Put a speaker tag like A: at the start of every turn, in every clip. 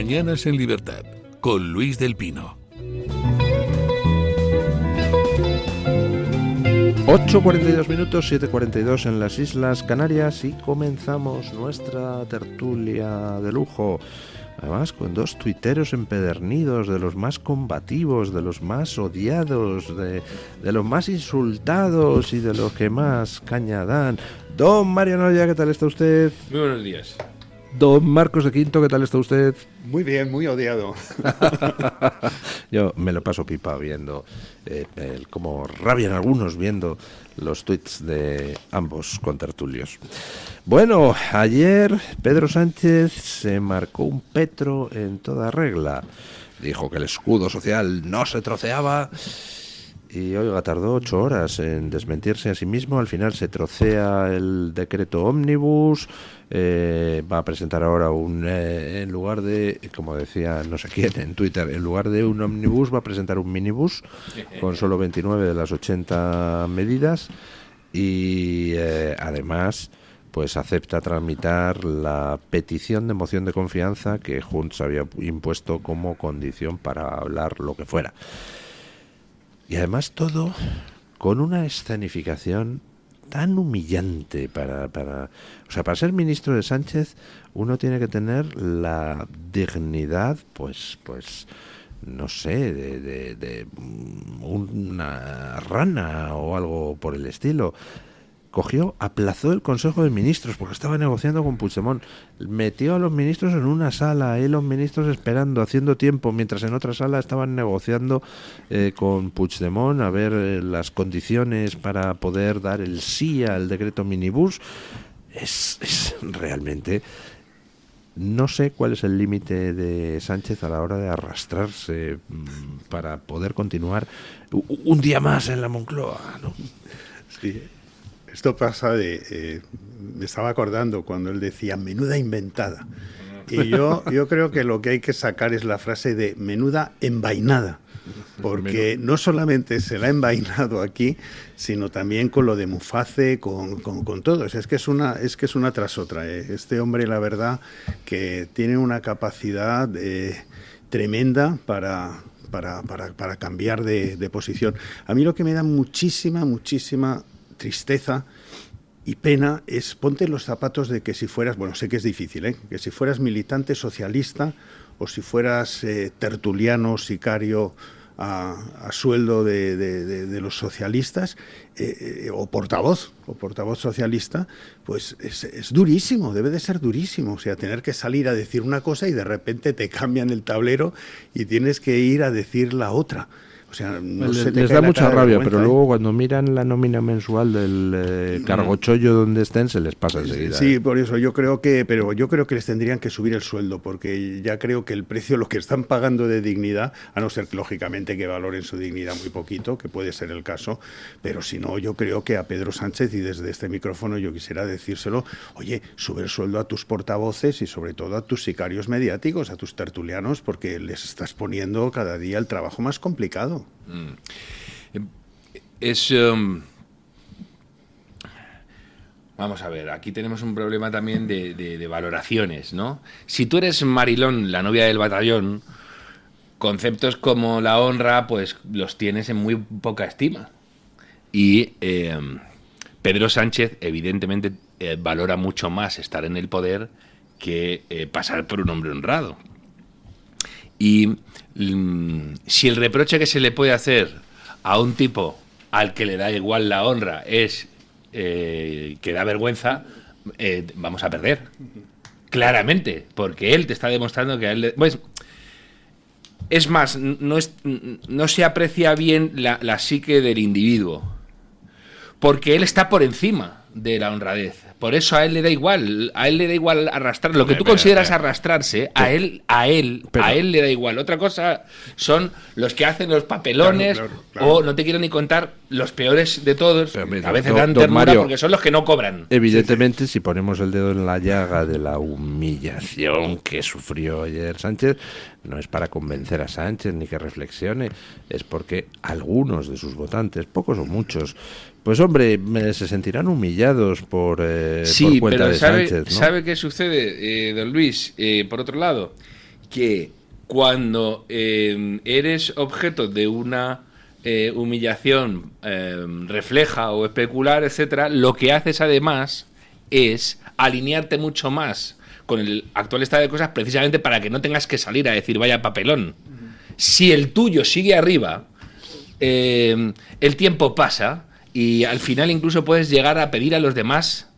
A: Mañanas en Libertad, con Luis del Pino.
B: 8:42 minutos, 7:42 en las Islas Canarias, y comenzamos nuestra tertulia de lujo. Además, con dos tuiteros empedernidos, de los más combativos, de los más odiados, de los más insultados y de los que más caña dan. Don Mario Noya, ¿qué tal está usted?
C: Muy buenos días.
B: Don Marcos de Quinto, ¿qué tal está usted?
D: Muy bien, muy odiado.
B: Yo me lo paso pipa viendo como rabian algunos viendo los tweets de ambos contertulios. Bueno, ayer Pedro Sánchez se marcó un petro en toda regla. Dijo que el escudo social no se troceaba. Y oiga, tardó 8 horas en desmentirse a sí mismo. Al final se trocea el decreto ómnibus. Va a presentar ahora en lugar de, como decía no sé quién en Twitter, en lugar de un ómnibus va a presentar un minibús con solo 29 de las 80 medidas. Y además pues acepta tramitar la petición de moción de confianza que Junts había impuesto como condición para hablar lo que fuera. Y además todo con una escenificación tan humillante para ser ministro de Sánchez uno tiene que tener la dignidad, pues no sé, de una rana o algo por el estilo. Aplazó el Consejo de Ministros porque estaba negociando con Puigdemont, metió a los ministros en una sala, los ministros esperando, haciendo tiempo, mientras en otra sala estaban negociando con Puigdemont a ver las condiciones para poder dar el sí al decreto minibús. Es realmente... No sé cuál es el límite de Sánchez a la hora de arrastrarse para poder continuar un día más en la Moncloa, ¿no?
D: Sí. Esto pasa me estaba acordando cuando él decía menuda inventada. Y yo creo que lo que hay que sacar es la frase de menuda envainada. Porque no solamente se la ha envainado aquí, sino también con lo de Muface, con todo. O sea, es que es una tras otra. Este hombre, la verdad, que tiene una capacidad tremenda para cambiar de posición. A mí lo que me da muchísima tristeza y pena es ponte los zapatos de que si fueras, bueno, sé que es difícil, que si fueras militante socialista o si fueras tertuliano, sicario a sueldo de los socialistas o portavoz socialista, pues es durísimo, debe de ser durísimo. O sea, tener que salir a decir una cosa y de repente te cambian el tablero y tienes que ir a decir la otra. O sea,
B: les da mucha rabia, pero luego cuando miran la nómina mensual del cargochollo donde estén, se les pasa enseguida.
D: Sí, por eso yo creo que les tendrían que subir el sueldo, porque ya creo que el precio, lo que están pagando de dignidad, a no ser lógicamente que valoren su dignidad muy poquito, que puede ser el caso, pero si no, yo creo que a Pedro Sánchez, y desde este micrófono yo quisiera decírselo, oye, sube el sueldo a tus portavoces y sobre todo a tus sicarios mediáticos, a tus tertulianos, porque les estás poniendo cada día el trabajo más complicado.
C: Vamos a ver, aquí tenemos un problema también de valoraciones, ¿no? Si tú eres Marilón, la novia del batallón, conceptos como la honra, pues los tienes en muy poca estima. Y Pedro Sánchez, evidentemente, valora mucho más estar en el poder que pasar por un hombre honrado. Y si el reproche que se le puede hacer a un tipo al que le da igual la honra es que da vergüenza, vamos a perder. Claramente, porque él te está demostrando que a él... Pues, es más, no se aprecia bien la psique del individuo, porque él está por encima de la honradez. Por eso a él le da igual arrastrar. Lo que tú consideras arrastrarse, a él le da igual. Otra cosa son los que hacen los papelones, claro. O no te quiero ni contar los peores de todos, a veces dan ternura Mario, porque son los que no cobran.
B: Evidentemente, si ponemos el dedo en la llaga de la humillación que sufrió ayer Sánchez, no es para convencer a Sánchez ni que reflexione, es porque algunos de sus votantes, pocos o muchos, pues hombre, se sentirán humillados por cuenta de Sánchez, ¿no?
C: ¿Sabe qué sucede, don Luis? Por otro lado, que cuando eres objeto de una humillación refleja o especular, etcétera, lo que haces además es alinearte mucho más con el actual estado de cosas, precisamente para que no tengas que salir a decir vaya papelón. Si el tuyo sigue arriba, el tiempo pasa y al final incluso puedes llegar a pedir a los demás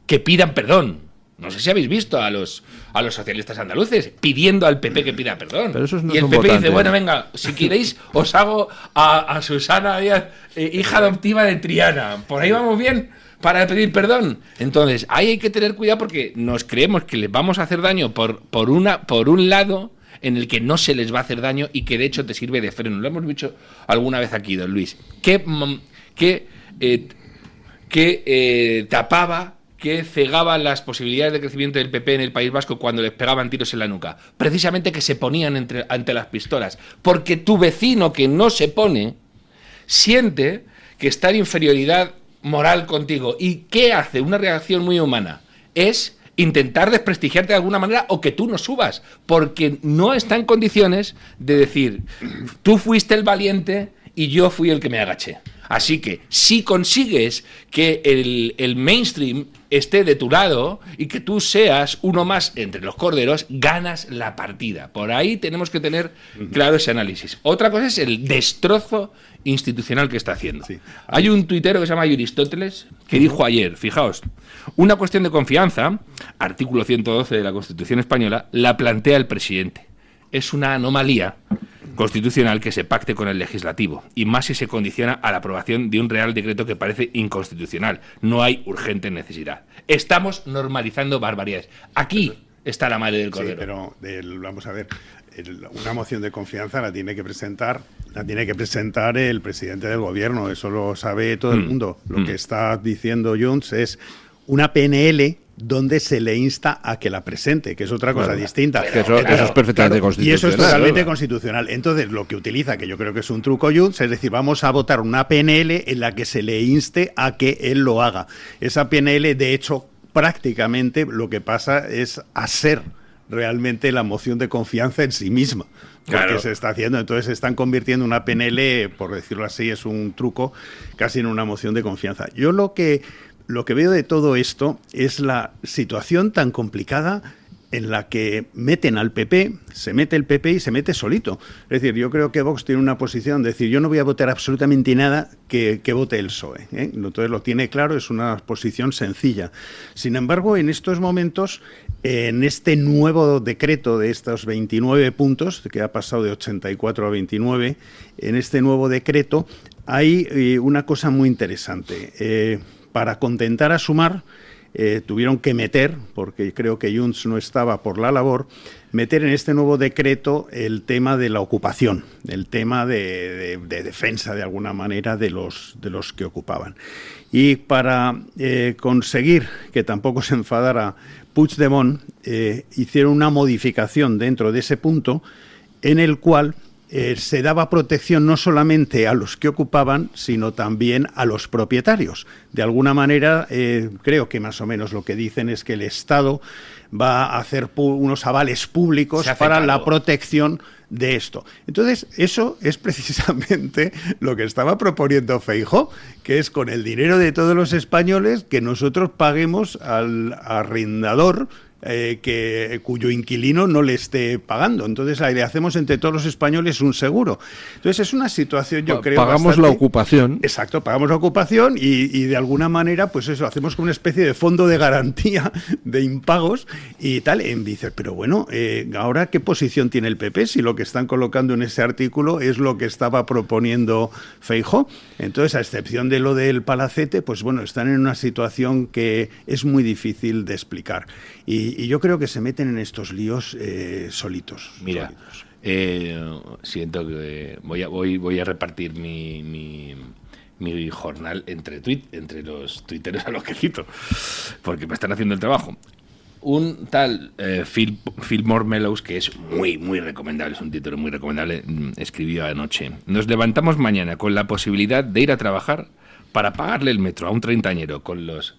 C: que pidan perdón. No sé si habéis visto a los socialistas andaluces pidiendo al PP que pida perdón.
B: Pero esos no
C: y el
B: son
C: PP
B: votantes.
C: dice, bueno, venga, si queréis os hago a Susana Díaz, hija adoptiva de Triana. ¿Por ahí vamos bien para pedir perdón? Entonces, ahí hay que tener cuidado porque nos creemos que les vamos a hacer daño por un lado en el que no se les va a hacer daño y que de hecho te sirve de freno. Lo hemos dicho alguna vez aquí, don Luis. Que tapaba, que cegaba las posibilidades de crecimiento del PP en el País Vasco cuando les pegaban tiros en la nuca. Precisamente que se ponían ante las pistolas. Porque tu vecino que no se pone siente que está en inferioridad moral contigo. ¿Y qué hace? Una reacción muy humana. Es intentar desprestigiarte de alguna manera o que tú no subas. Porque no está en condiciones de decir, tú fuiste el valiente y yo fui el que me agaché. Así que si consigues que el mainstream esté de tu lado y que tú seas uno más entre los corderos, ganas la partida. Por ahí tenemos que tener claro ese análisis. Otra cosa es el destrozo institucional que está haciendo. Sí. Hay un tuitero que se llama Aristóteles que dijo ayer, fijaos, una cuestión de confianza, artículo 112 de la Constitución Española, la plantea el presidente. Es una anomalía constitucional que se pacte con el legislativo, y más si se condiciona a la aprobación de un real decreto que parece inconstitucional. No hay urgente necesidad. Estamos normalizando barbaridades. Aquí está la madre del cordero.
D: Sí, pero vamos a ver, una moción de confianza la tiene que presentar el presidente del gobierno. Eso lo sabe todo el mundo. Lo que está diciendo Junts es una PNL donde se le insta a que la presente, que es otra cosa distinta.
B: Eso es perfectamente constitucional.
D: Y eso es totalmente constitucional. Entonces, lo que utiliza, que yo creo que es un truco Junts, es decir, vamos a votar una PNL en la que se le inste a que él lo haga. Esa PNL, de hecho, prácticamente lo que pasa es hacer realmente la moción de confianza en sí misma. Porque se está haciendo, entonces se están convirtiendo una PNL, por decirlo así, es un truco, casi en una moción de confianza. Yo lo que veo de todo esto es la situación tan complicada en la que meten al PP, se mete el PP y se mete solito. Es decir, yo creo que Vox tiene una posición de decir, yo no voy a votar absolutamente nada que vote el PSOE. Entonces lo tiene claro, es una posición sencilla. Sin embargo, en estos momentos, en este nuevo decreto de estos 29 puntos, que ha pasado de 84 a 29, en este nuevo decreto hay una cosa muy interesante. Para contentar a Sumar, tuvieron que meter, porque creo que Junts no estaba por la labor, meter en este nuevo decreto el tema de la ocupación, el tema de defensa de alguna manera de los que ocupaban. Y para conseguir que tampoco se enfadara Puigdemont, hicieron una modificación dentro de ese punto en el cual se daba protección no solamente a los que ocupaban, sino también a los propietarios. De alguna manera, creo que más o menos lo que dicen es que el Estado va a hacer unos avales públicos para la protección de esto. Entonces, eso es precisamente lo que estaba proponiendo Feijóo, que es con el dinero de todos los españoles que nosotros paguemos al arrendador cuyo inquilino no le esté pagando. Entonces le hacemos entre todos los españoles un seguro. Entonces es una situación, yo creo,
B: pagamos
D: bastante...
B: la ocupación.
D: Exacto, pagamos la ocupación y de alguna manera, pues eso, hacemos como una especie de fondo de garantía de impagos y tal. Y dices, pero bueno, ahora ¿qué posición tiene el PP si lo que están colocando en ese artículo es lo que estaba proponiendo Feijóo? Entonces, a excepción de lo del Palacete, pues bueno, están en una situación que es muy difícil de explicar. Y yo creo que se meten en estos líos solitos.
C: Mira, siento que voy a repartir mi jornal entre los tuiteros a los que cito, porque me están haciendo el trabajo. Un tal Fillmore Mellows, que es muy recomendable, es un título muy recomendable, escribió anoche: nos levantamos mañana con la posibilidad de ir a trabajar para pagarle el metro a un treintañero con los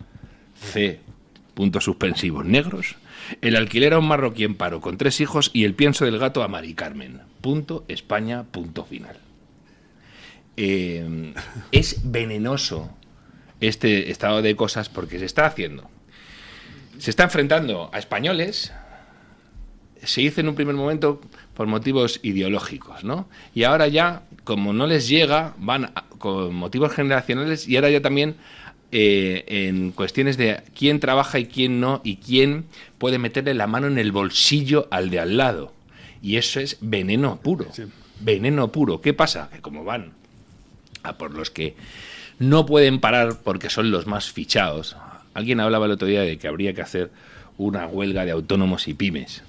C: puntos suspensivos negros El alquiler a un marroquí en paro con 3 hijos y el pienso del gato a Mari Carmen. Punto España, punto final. Es venenoso este estado de cosas porque se está enfrentando a españoles, se hizo en un primer momento por motivos ideológicos, ¿no? Y ahora ya, como no les llega, con motivos generacionales y ahora ya también en cuestiones de quién trabaja y quién no y quién puede meterle la mano en el bolsillo al de al lado. Y eso es veneno puro. Sí. Veneno puro. ¿Qué pasa? Que como van a por los que no pueden parar porque son los más fichados. Alguien hablaba el otro día de que habría que hacer una huelga de autónomos y pymes.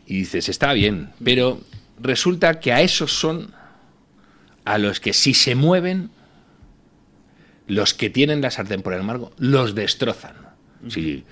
C: Y dices, está bien, pero resulta que a esos son a los que si se mueven, los que tienen la sartén por el mango, los destrozan. Si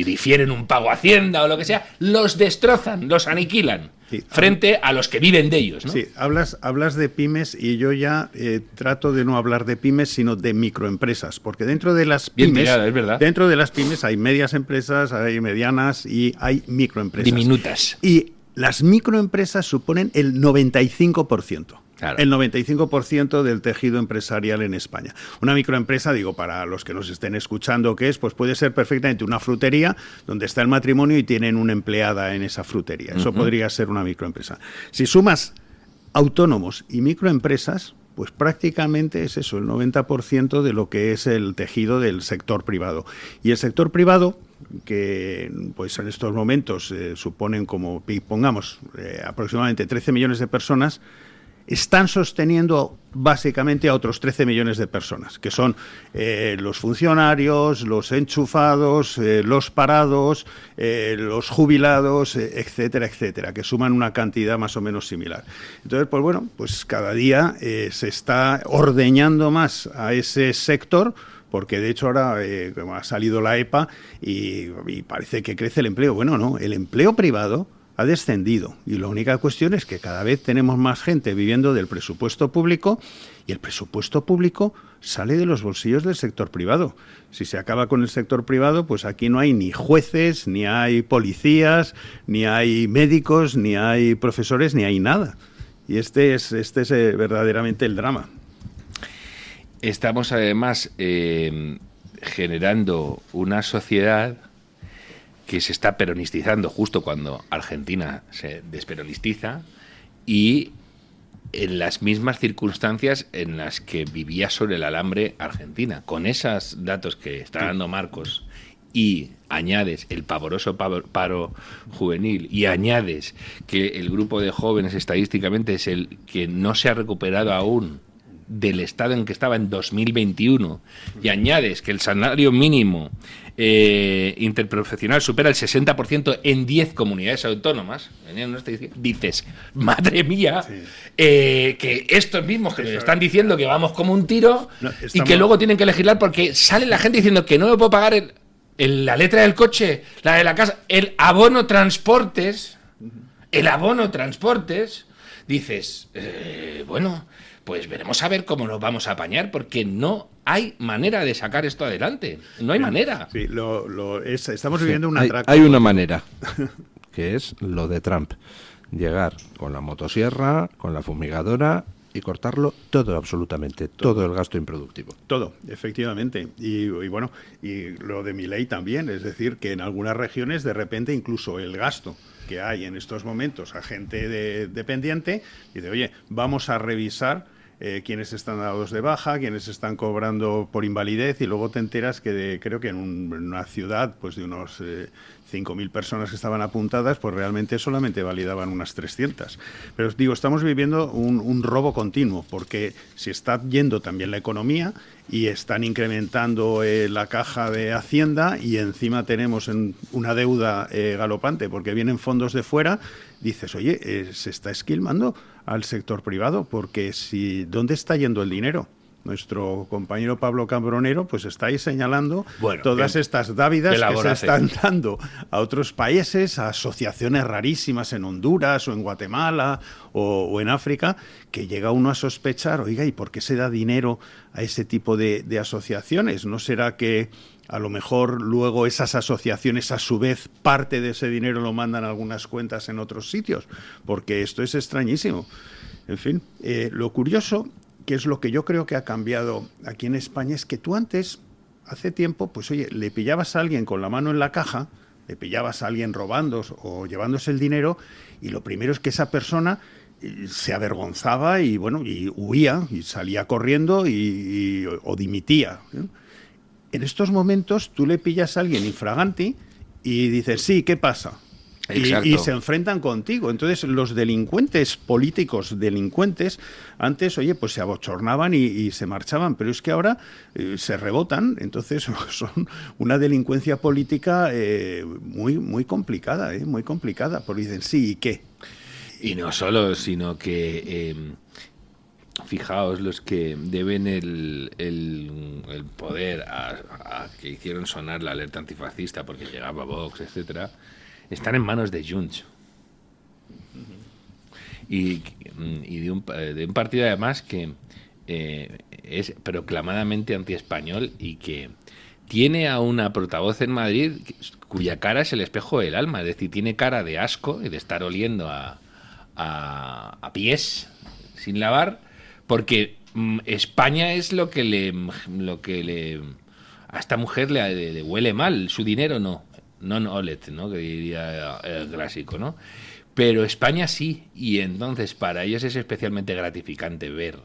C: difieren un pago a Hacienda o lo que sea, los destrozan, los aniquilan. Sí, frente a los que viven de ellos, ¿no?
D: Sí, hablas de pymes y yo ya trato de no hablar de pymes, sino de microempresas, porque dentro de las pymes,
C: mirada, es verdad.
D: Dentro de las pymes hay medias empresas, hay medianas y hay microempresas.
C: Diminutas.
D: Y las microempresas suponen el 95%. Claro. El 95% del tejido empresarial en España. Una microempresa, digo, para los que nos estén escuchando, ¿qué es? Pues puede ser perfectamente una frutería donde está el matrimonio y tienen una empleada en esa frutería. Eso podría ser una microempresa. Si sumas autónomos y microempresas, pues prácticamente es eso, el 90% de lo que es el tejido del sector privado. Y el sector privado, que pues en estos momentos suponen como, pongamos, aproximadamente 13 millones de personas, están sosteniendo básicamente a otros 13 millones de personas, que son los funcionarios, los enchufados, los parados, los jubilados, etcétera, etcétera, que suman una cantidad más o menos similar. Entonces, pues bueno, pues cada día se está ordeñando más a ese sector, porque de hecho ahora ha salido la EPA y parece que crece el empleo. Bueno, no, el empleo privado ha descendido y la única cuestión es que cada vez tenemos más gente viviendo del presupuesto público y el presupuesto público sale de los bolsillos del sector privado. Si se acaba con el sector privado, pues aquí no hay ni jueces, ni hay policías, ni hay médicos, ni hay profesores, ni hay nada. Y este es verdaderamente el drama.
C: Estamos además generando una sociedad que se está peronistizando justo cuando Argentina se desperonistiza y en las mismas circunstancias en las que vivía sobre el alambre Argentina. Con esos datos que está dando Marcos y añades el pavoroso paro juvenil y añades que el grupo de jóvenes estadísticamente es el que no se ha recuperado aún del estado en que estaba en 2021 y añades que el salario mínimo interprofesional supera el 60% en 10 comunidades autónomas, dices, madre mía, sí. Que estos mismos que nos están diciendo que vamos como un tiro y que luego tienen que legislar porque sale la gente diciendo que no me puedo pagar la letra del coche, la de la casa, el abono transportes, dices, bueno, pues veremos a ver cómo nos vamos a apañar, porque no hay manera de sacar esto adelante. No hay manera.
D: Sí, estamos viviendo un atraco.
B: Hay una manera, que es lo de Trump. Llegar con la motosierra, con la fumigadora y cortarlo todo, absolutamente, todo el gasto improductivo.
D: Todo, efectivamente. Y bueno, y lo de Milei también, es decir, que en algunas regiones de repente incluso el gasto que hay en estos momentos a gente dependiente, dice, oye, vamos a revisar quiénes están dados de baja, quiénes están cobrando por invalidez, y luego te enteras que creo que en una ciudad pues de unos 5.000 personas que estaban apuntadas, pues realmente solamente validaban unas 300. Pero os digo, estamos viviendo un robo continuo, porque se está yendo también la economía y están incrementando la caja de Hacienda y encima tenemos una deuda galopante porque vienen fondos de fuera. Dices, oye, se está esquilmando al sector privado, porque ¿dónde está yendo el dinero? nuestro compañero Pablo Cambronero pues está ahí señalando todas estas dávidas que se están dando a otros países, a asociaciones rarísimas en Honduras o en Guatemala o en África, que llega uno a sospechar, oiga, ¿y por qué se da dinero a ese tipo de asociaciones? ¿No será que a lo mejor luego esas asociaciones a su vez parte de ese dinero lo mandan a algunas cuentas en otros sitios? Porque esto es extrañísimo. En fin, lo curioso, que es lo que yo creo que ha cambiado aquí en España, es que tú antes, hace tiempo, pues oye, le pillabas a alguien con la mano en la caja, le pillabas a alguien robando o llevándose el dinero, y lo primero es que esa persona se avergonzaba y bueno, y huía y salía corriendo o dimitía, ¿eh? En estos momentos tú le pillas a alguien infraganti y dices, sí, ¿qué pasa? Y se enfrentan contigo. Entonces, los delincuentes políticos, antes, oye, pues se abochornaban y se marchaban, pero es que ahora se rebotan. Entonces, son una delincuencia política muy, muy complicada, muy complicada. Porque dicen, sí, ¿y qué?
C: Y no solo, sino que fijaos los que deben el poder a que hicieron sonar la alerta antifascista porque llegaba Vox, etcétera, están en manos de Junts. Y de un partido además que es proclamadamente antiespañol y que tiene a una portavoz en Madrid cuya cara es el espejo del alma, es decir, tiene cara de asco y de estar oliendo a pies sin lavar, porque España es lo que le a esta mujer le huele mal, su dinero no olet, ¿no? Que diría el clásico, ¿no? Pero España sí, y entonces para ellos es especialmente gratificante ver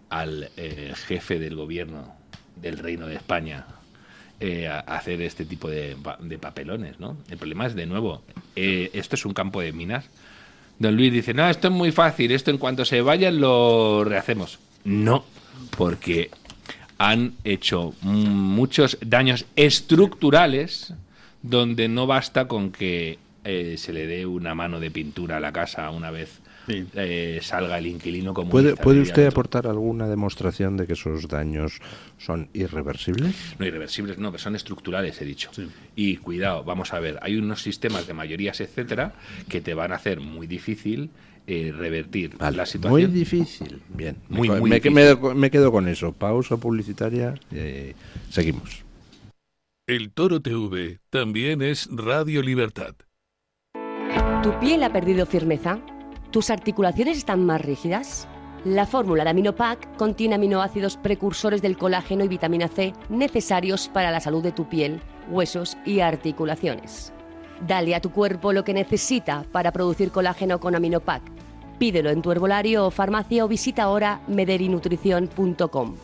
C: al jefe del gobierno del Reino de España hacer este tipo de papelones, ¿no? El problema es, de nuevo, esto es un campo de minas. Don Luis dice, no, esto es muy fácil, esto en cuanto se vayan lo rehacemos. No, porque han hecho muchos daños estructurales donde no basta con que se le dé una mano de pintura a la casa una vez salga el inquilino comunista.
B: ¿Puede usted aportar alguna demostración de que esos daños son irreversibles?
C: No, irreversibles no, pero son estructurales, he dicho. Sí. Y cuidado, vamos a ver, hay unos sistemas de mayorías, etcétera, que te van a hacer muy difícil revertir la situación.
B: Muy difícil. Bien, me quedo con eso. Pausa publicitaria y seguimos.
A: El Toro TV también es Radio Libertad.
E: ¿Tu piel ha perdido firmeza? ¿Tus articulaciones están más rígidas? La fórmula de Aminopac contiene aminoácidos precursores del colágeno y vitamina C necesarios para la salud de tu piel, huesos y articulaciones. Dale a tu cuerpo lo que necesita para producir colágeno con Aminopac. Pídelo en tu herbolario o farmacia o visita ahora mederinutrición.com.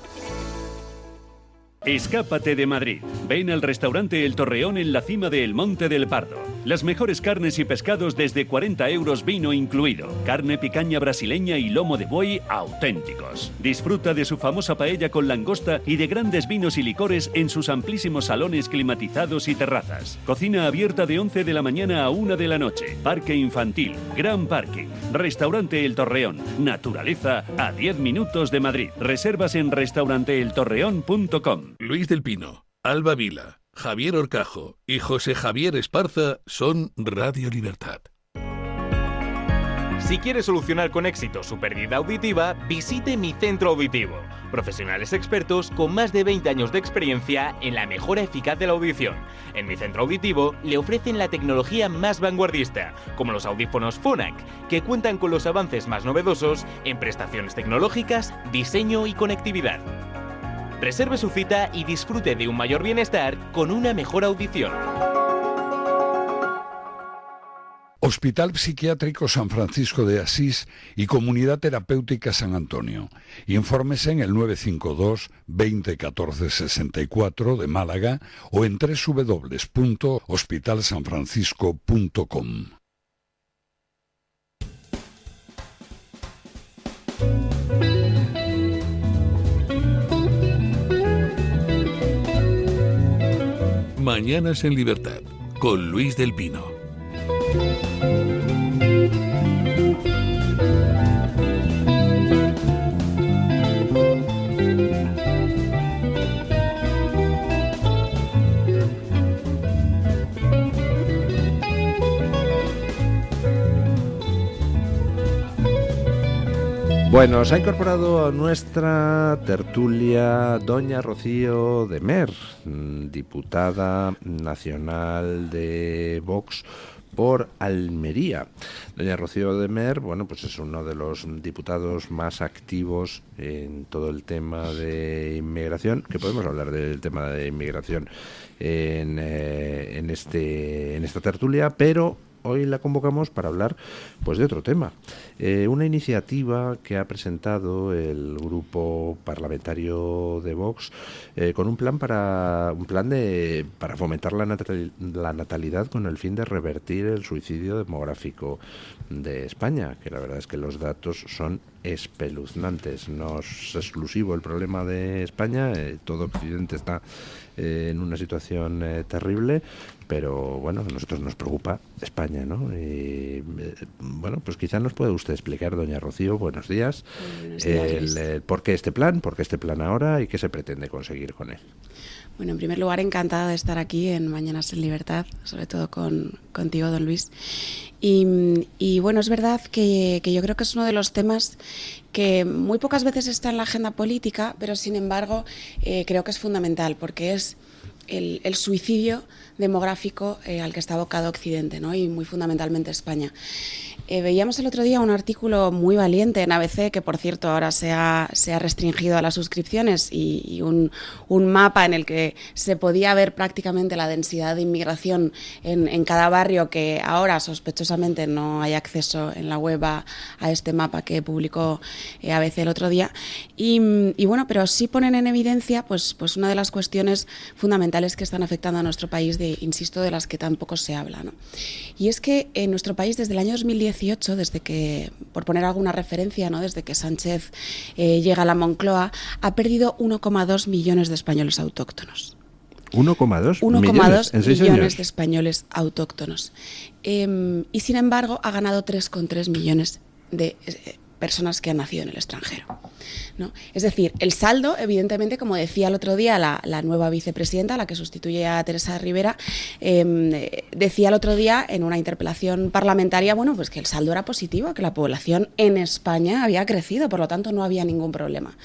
F: Escápate de Madrid. Ven al restaurante El Torreón en la cima del Monte del Pardo. Las mejores carnes y pescados desde 40 euros, vino incluido. Carne picaña brasileña y lomo de buey auténticos. Disfruta de su famosa paella con langosta y de grandes vinos y licores en sus amplísimos salones climatizados y terrazas. Cocina abierta de 11 de la mañana a 1 de la noche. Parque infantil, gran parking. Restaurante El Torreón. Naturaleza a 10 minutos de Madrid. Reservas en restauranteeltorreón.com.
A: Luis del Pino, Alba Vila, Javier Horcajo y José Javier Esparza son Radio Libertad.
G: Si quiere solucionar con éxito su pérdida auditiva, visite Mi Centro Auditivo. Profesionales expertos con más de 20 años de experiencia en la mejora eficaz de la audición. En Mi Centro Auditivo le ofrecen la tecnología más vanguardista, como los audífonos Phonak, que cuentan con los avances más novedosos en prestaciones tecnológicas, diseño y conectividad. Reserve su cita y disfrute de un mayor bienestar con una mejor audición.
H: Hospital Psiquiátrico San Francisco de Asís y Comunidad Terapéutica San Antonio. Infórmese en el 952 20 14 64 de Málaga o en www.hospitalsanfrancisco.com.
A: Mañanas en Libertad, con Luis del Pino.
B: Bueno, se ha incorporado a nuestra tertulia doña Rocío de Mer, diputada nacional de Vox por Almería. Doña Rocío de Mer, bueno, pues es uno de los diputados más activos en todo el tema de inmigración, que podemos hablar del tema de inmigración en esta tertulia, pero hoy la convocamos para hablar pues de otro tema. Una iniciativa que ha presentado el grupo parlamentario de Vox con un plan para fomentar la natalidad con el fin de revertir el suicidio demográfico de España, que la verdad es que los datos son espeluznantes. No es exclusivo el problema de España, todo Occidente está en una situación terrible, pero bueno, a nosotros nos preocupa España, ¿no? Y bueno, pues quizá nos puede usted explicar, doña Rocío, buenos días, por qué este plan ahora y qué se pretende conseguir con él.
I: Bueno, en primer lugar, encantada de estar aquí en Mañanas en Libertad, sobre todo contigo, don Luis. Y bueno, es verdad que yo creo que es uno de los temas que muy pocas veces está en la agenda política, pero sin embargo creo que es fundamental, porque es el suicidio demográfico al que está abocado Occidente, ¿no? Y muy fundamentalmente España. Veíamos el otro día un artículo muy valiente en ABC, que por cierto ahora se ha restringido a las suscripciones, y un mapa en el que se podía ver prácticamente la densidad de inmigración en cada barrio, que ahora sospechosamente no hay acceso en la web a este mapa que publicó ABC el otro día. Y bueno, pero sí ponen en evidencia pues una de las cuestiones fundamentales que están afectando a nuestro país, insisto, de las que tampoco se habla, ¿no? Y es que en nuestro país desde el año 2018, desde que, por poner alguna referencia, ¿no?, desde que Sánchez llega a la Moncloa, ha perdido 1,2 millones de españoles autóctonos.
B: 1,2
I: millones de españoles autóctonos. Y sin embargo ha ganado 3,3 millones de personas que han nacido en el extranjero, ¿no? Es decir, el saldo, evidentemente, como decía el otro día la nueva vicepresidenta, la que sustituye a Teresa Rivera, decía el otro día en una interpelación parlamentaria, bueno, pues que el saldo era positivo, que la población en España había crecido, por lo tanto no había ningún problema.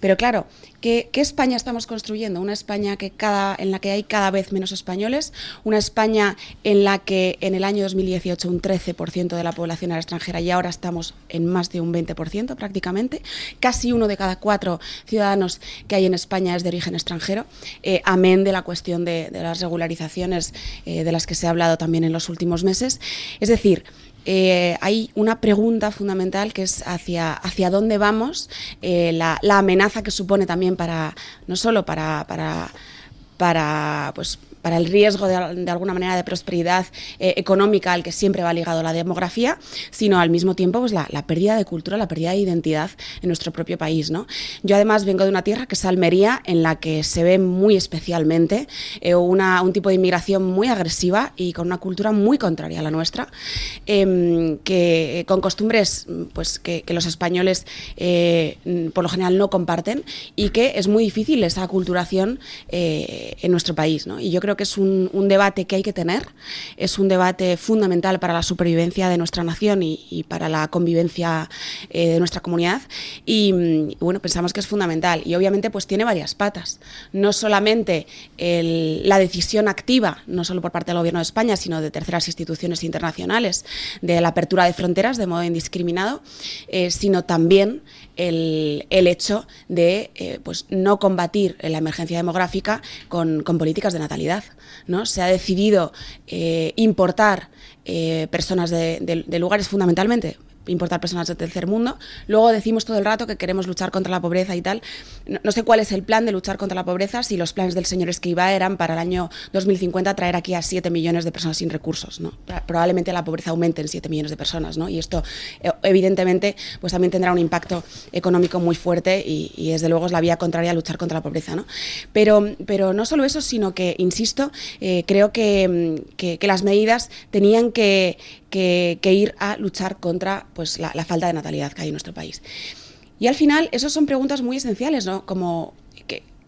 I: Pero claro, ¿qué España estamos construyendo? Una España en la que hay cada vez menos españoles, una España en la que en el año 2018 un 13% de la población era extranjera y ahora estamos en más de un 20% prácticamente. Casi 1 de cada 4 ciudadanos que hay en España es de origen extranjero, amén de la cuestión de las regularizaciones de las que se ha hablado también en los últimos meses. Es decir, hay una pregunta fundamental que es hacia dónde vamos, la amenaza que supone también no solo para el riesgo de alguna manera de prosperidad económica al que siempre va ligado la demografía, sino al mismo tiempo pues la pérdida de cultura, la pérdida de identidad en nuestro propio país, ¿no? Yo además vengo de una tierra que es Almería, en la que se ve muy especialmente un tipo de inmigración muy agresiva y con una cultura muy contraria a la nuestra, que con costumbres pues que los españoles por lo general no comparten, y que es muy difícil esa aculturación en nuestro país, ¿no? Y yo creo que es un debate que hay que tener, es un debate fundamental para la supervivencia de nuestra nación y para la convivencia de nuestra comunidad, y bueno, pensamos que es fundamental, y obviamente pues tiene varias patas, no solamente la decisión activa, no solo por parte del Gobierno de España, sino de terceras instituciones internacionales, de la apertura de fronteras de modo indiscriminado, sino también el hecho de pues no combatir la emergencia demográfica con políticas de natalidad, ¿no? Se ha decidido importar personas de lugares, fundamentalmente importar personas del tercer mundo. Luego decimos todo el rato que queremos luchar contra la pobreza y tal. No sé cuál es el plan de luchar contra la pobreza, si los planes del señor Escrivá eran para el año 2050 traer aquí a 7 millones de personas sin recursos, ¿no? Probablemente la pobreza aumente en 7 millones de personas, ¿no? Y esto evidentemente pues también tendrá un impacto económico muy fuerte y desde luego es la vía contraria a luchar contra la pobreza, ¿no? Pero no solo eso, sino que, insisto, creo que las medidas tenían que ir a luchar contra pues la falta de natalidad que hay en nuestro país. Y al final, esas son preguntas muy esenciales, ¿no? Como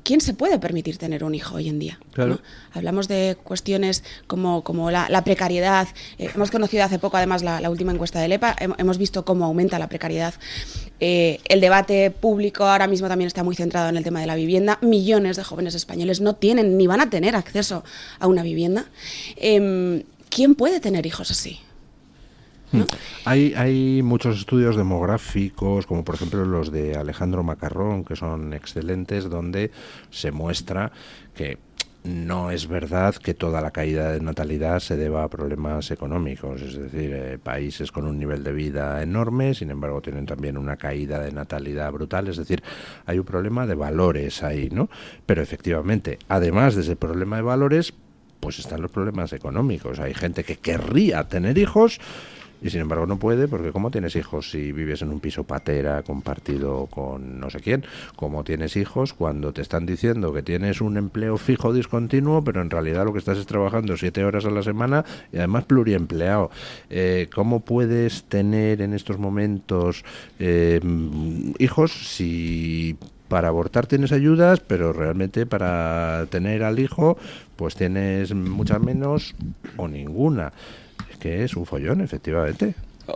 I: ¿quién se puede permitir tener un hijo hoy en día?
B: Claro.
I: ¿No? Hablamos de cuestiones como la precariedad. Hemos conocido hace poco, además, la última encuesta del EPA. Hemos visto cómo aumenta la precariedad. El debate público ahora mismo también está muy centrado en el tema de la vivienda. Millones de jóvenes españoles no tienen ni van a tener acceso a una vivienda. ¿Quién puede tener hijos así? ¿No?
B: Hay muchos estudios demográficos, como por ejemplo los de Alejandro Macarrón, que son excelentes, donde se muestra que no es verdad que toda la caída de natalidad se deba a problemas económicos, es decir, países con un nivel de vida enorme, sin embargo tienen también una caída de natalidad brutal, es decir, hay un problema de valores ahí, ¿no? Pero efectivamente, además de ese problema de valores, pues están los problemas económicos. Hay gente que querría tener hijos y sin embargo no puede, porque ¿cómo tienes hijos si vives en un piso patera compartido con no sé quién? ¿Cómo tienes hijos cuando te están diciendo que tienes un empleo fijo discontinuo, pero en realidad lo que estás es trabajando 7 horas a la semana y además pluriempleado? ¿Cómo puedes tener en estos momentos hijos si para abortar tienes ayudas, pero realmente para tener al hijo pues tienes muchas menos o ninguna? Que es un follón, efectivamente.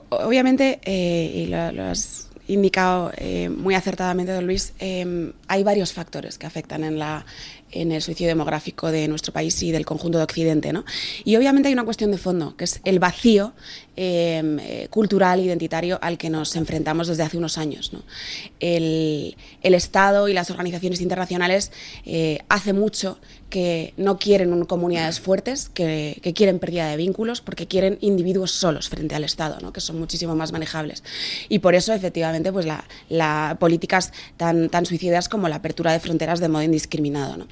I: Obviamente, y lo has indicado muy acertadamente, don Luis, hay varios factores que afectan en el suicidio demográfico de nuestro país y del conjunto de Occidente, ¿no? Y obviamente hay una cuestión de fondo, que es el vacío cultural, identitario, al que nos enfrentamos desde hace unos años, ¿no? El Estado y las organizaciones internacionales hace mucho que no quieren comunidades fuertes, que quieren pérdida de vínculos, porque quieren individuos solos frente al Estado, ¿no? Que son muchísimo más manejables. Y por eso, efectivamente, pues políticas tan suicidas como la apertura de fronteras de modo indiscriminado, ¿no?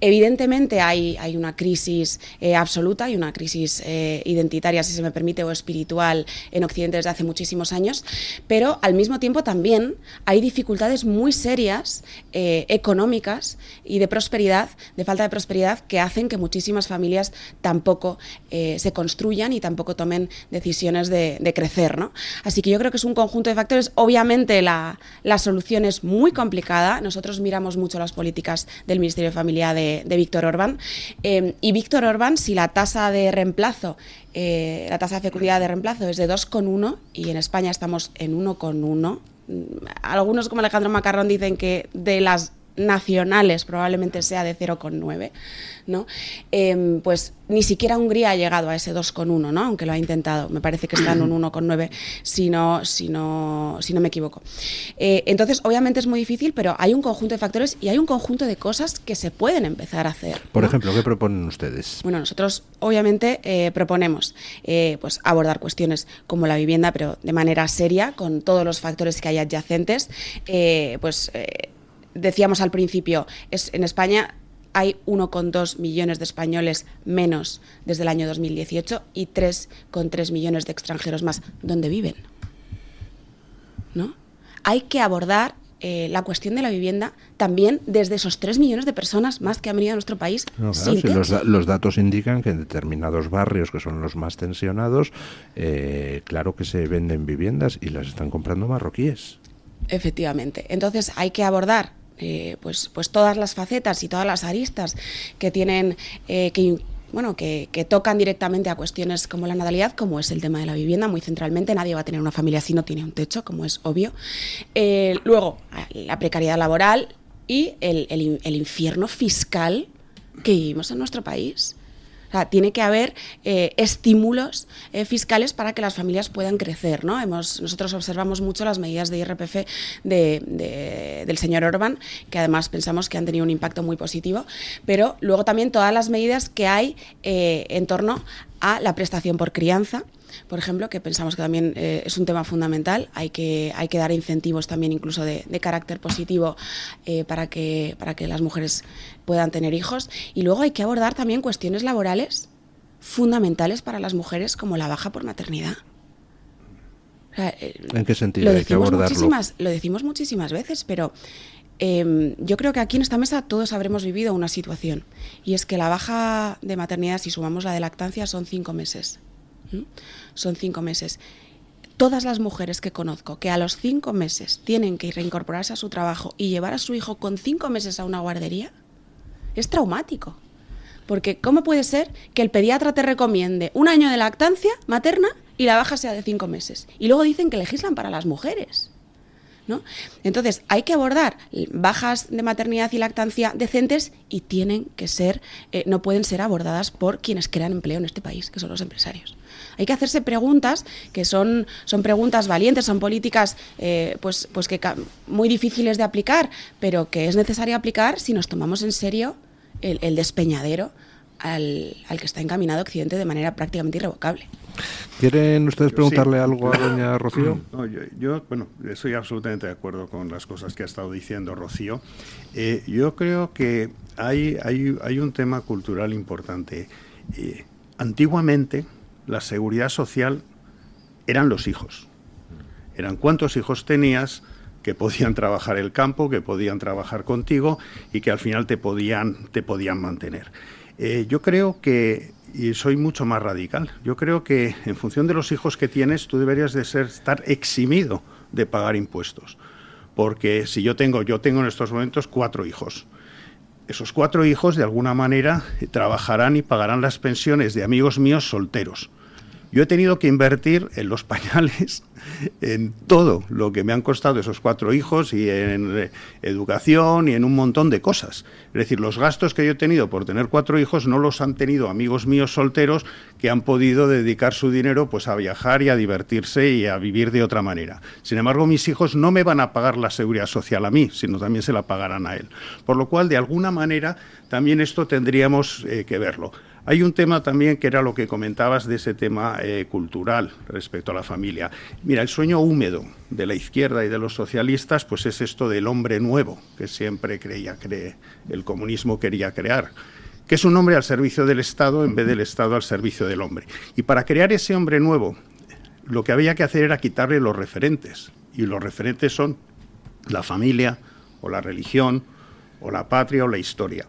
I: Evidentemente hay una crisis absoluta y una crisis identitaria, si se me permite, o espiritual en Occidente desde hace muchísimos años, pero al mismo tiempo también hay dificultades muy serias económicas y de prosperidad, de falta de prosperidad, que hacen que muchísimas familias tampoco se construyan y tampoco tomen decisiones de crecer, ¿no? Así que yo creo que es un conjunto de factores. Obviamente la solución es muy complicada. Nosotros miramos mucho las políticas del Ministerio de Familia de Víctor Orbán, y Víctor Orbán, si la tasa de reemplazo, la tasa de fecundidad de reemplazo es de 2,1 y en España estamos en 1,1, algunos como Alejandro Macarrón dicen que de las nacionales probablemente sea de 0,9, ¿no? Pues ni siquiera Hungría ha llegado a ese 2,1, ¿no? Aunque lo ha intentado. Me parece que está en un 1,9 si no me equivoco. Entonces, obviamente es muy difícil, pero hay un conjunto de factores y hay un conjunto de cosas que se pueden empezar a hacer, ¿no?
B: Por ejemplo, ¿qué proponen ustedes?
I: Bueno, nosotros obviamente proponemos pues abordar cuestiones como la vivienda, pero de manera seria, con todos los factores que hay adyacentes. Decíamos al principio, en España hay 1,2 millones de españoles menos desde el año 2018 y 3,3 millones de extranjeros más. ¿Dónde viven? ¿No? Hay que abordar la cuestión de la vivienda también desde esos 3 millones de personas más que han venido a nuestro país.
B: No, claro, si los datos indican que en determinados barrios, que son los más tensionados, claro que se venden viviendas y las están comprando marroquíes.
I: Efectivamente. Entonces hay que abordar pues todas las facetas y todas las aristas que tienen que tocan directamente a cuestiones como la natalidad, como es el tema de la vivienda, muy centralmente. Nadie va a tener una familia si no tiene un techo, como es obvio. Luego, la precariedad laboral y el infierno fiscal que vivimos en nuestro país. O sea, tiene que haber estímulos fiscales para que las familias puedan crecer, ¿no? Nosotros observamos mucho las medidas de IRPF del señor Orbán, que además pensamos que han tenido un impacto muy positivo, pero luego también todas las medidas que hay en torno a la prestación por crianza, por ejemplo, que pensamos que también es un tema fundamental. Hay que dar incentivos también incluso de carácter positivo para que las mujeres puedan tener hijos. Y luego hay que abordar también cuestiones laborales fundamentales para las mujeres, como la baja por maternidad. O sea,
B: ¿en qué sentido hay que abordarlo?
I: Lo decimos muchísimas veces, pero yo creo que aquí en esta mesa todos habremos vivido una situación, y es que la baja de maternidad, si sumamos la de lactancia, son 5 meses. Son 5 meses. todas las mujeres que conozco que a los 5 meses tienen que reincorporarse a su trabajo y llevar a su hijo con 5 meses a una guardería, es traumático. Porque ¿cómo puede ser que el pediatra te recomiende 1 año de lactancia materna y la baja sea de 5 meses? Y luego dicen que legislan para las mujeres, ¿no? Entonces, hay que abordar bajas de maternidad y lactancia decentes y tienen que ser, no pueden ser abordadas por quienes crean empleo en este país, que son los empresarios. Hay que hacerse preguntas que son preguntas valientes, son políticas pues que muy difíciles de aplicar, pero que es necesario aplicar si nos tomamos en serio el despeñadero al que está encaminado Occidente de manera prácticamente irrevocable.
B: ¿Quieren ustedes preguntarle algo a doña Rocío?
D: No, yo estoy absolutamente de acuerdo con las cosas que ha estado diciendo Rocío. Yo creo que hay un tema cultural importante. Antiguamente, la seguridad social eran los hijos. Eran cuántos hijos tenías que podían trabajar el campo, que podían trabajar contigo y que al final te podían mantener. Yo creo que, y soy mucho más radical, yo creo que en función de los hijos que tienes, tú deberías de estar eximido de pagar impuestos. Porque si yo tengo en estos momentos 4 hijos. Esos 4 hijos, de alguna manera, trabajarán y pagarán las pensiones de amigos míos solteros. Yo he tenido que invertir en los pañales, en todo lo que me han costado esos 4 hijos y en educación y en un montón de cosas. Es decir, los gastos que yo he tenido por tener 4 hijos no los han tenido amigos míos solteros que han podido dedicar su dinero pues a viajar y a divertirse y a vivir de otra manera. Sin embargo, mis hijos no me van a pagar la seguridad social a mí, sino también se la pagarán a él. Por lo cual, de alguna manera, también esto tendríamos que verlo. Hay un tema también que era lo que comentabas de ese tema cultural respecto a la familia. Mira, el sueño húmedo de la izquierda y de los socialistas pues es esto del hombre nuevo que siempre el comunismo quería crear, que es un hombre al servicio del Estado en vez del Estado al servicio del hombre. Y para crear ese hombre nuevo, lo que había que hacer era quitarle los referentes. Y los referentes son la familia, o la religión, o la patria, o la historia.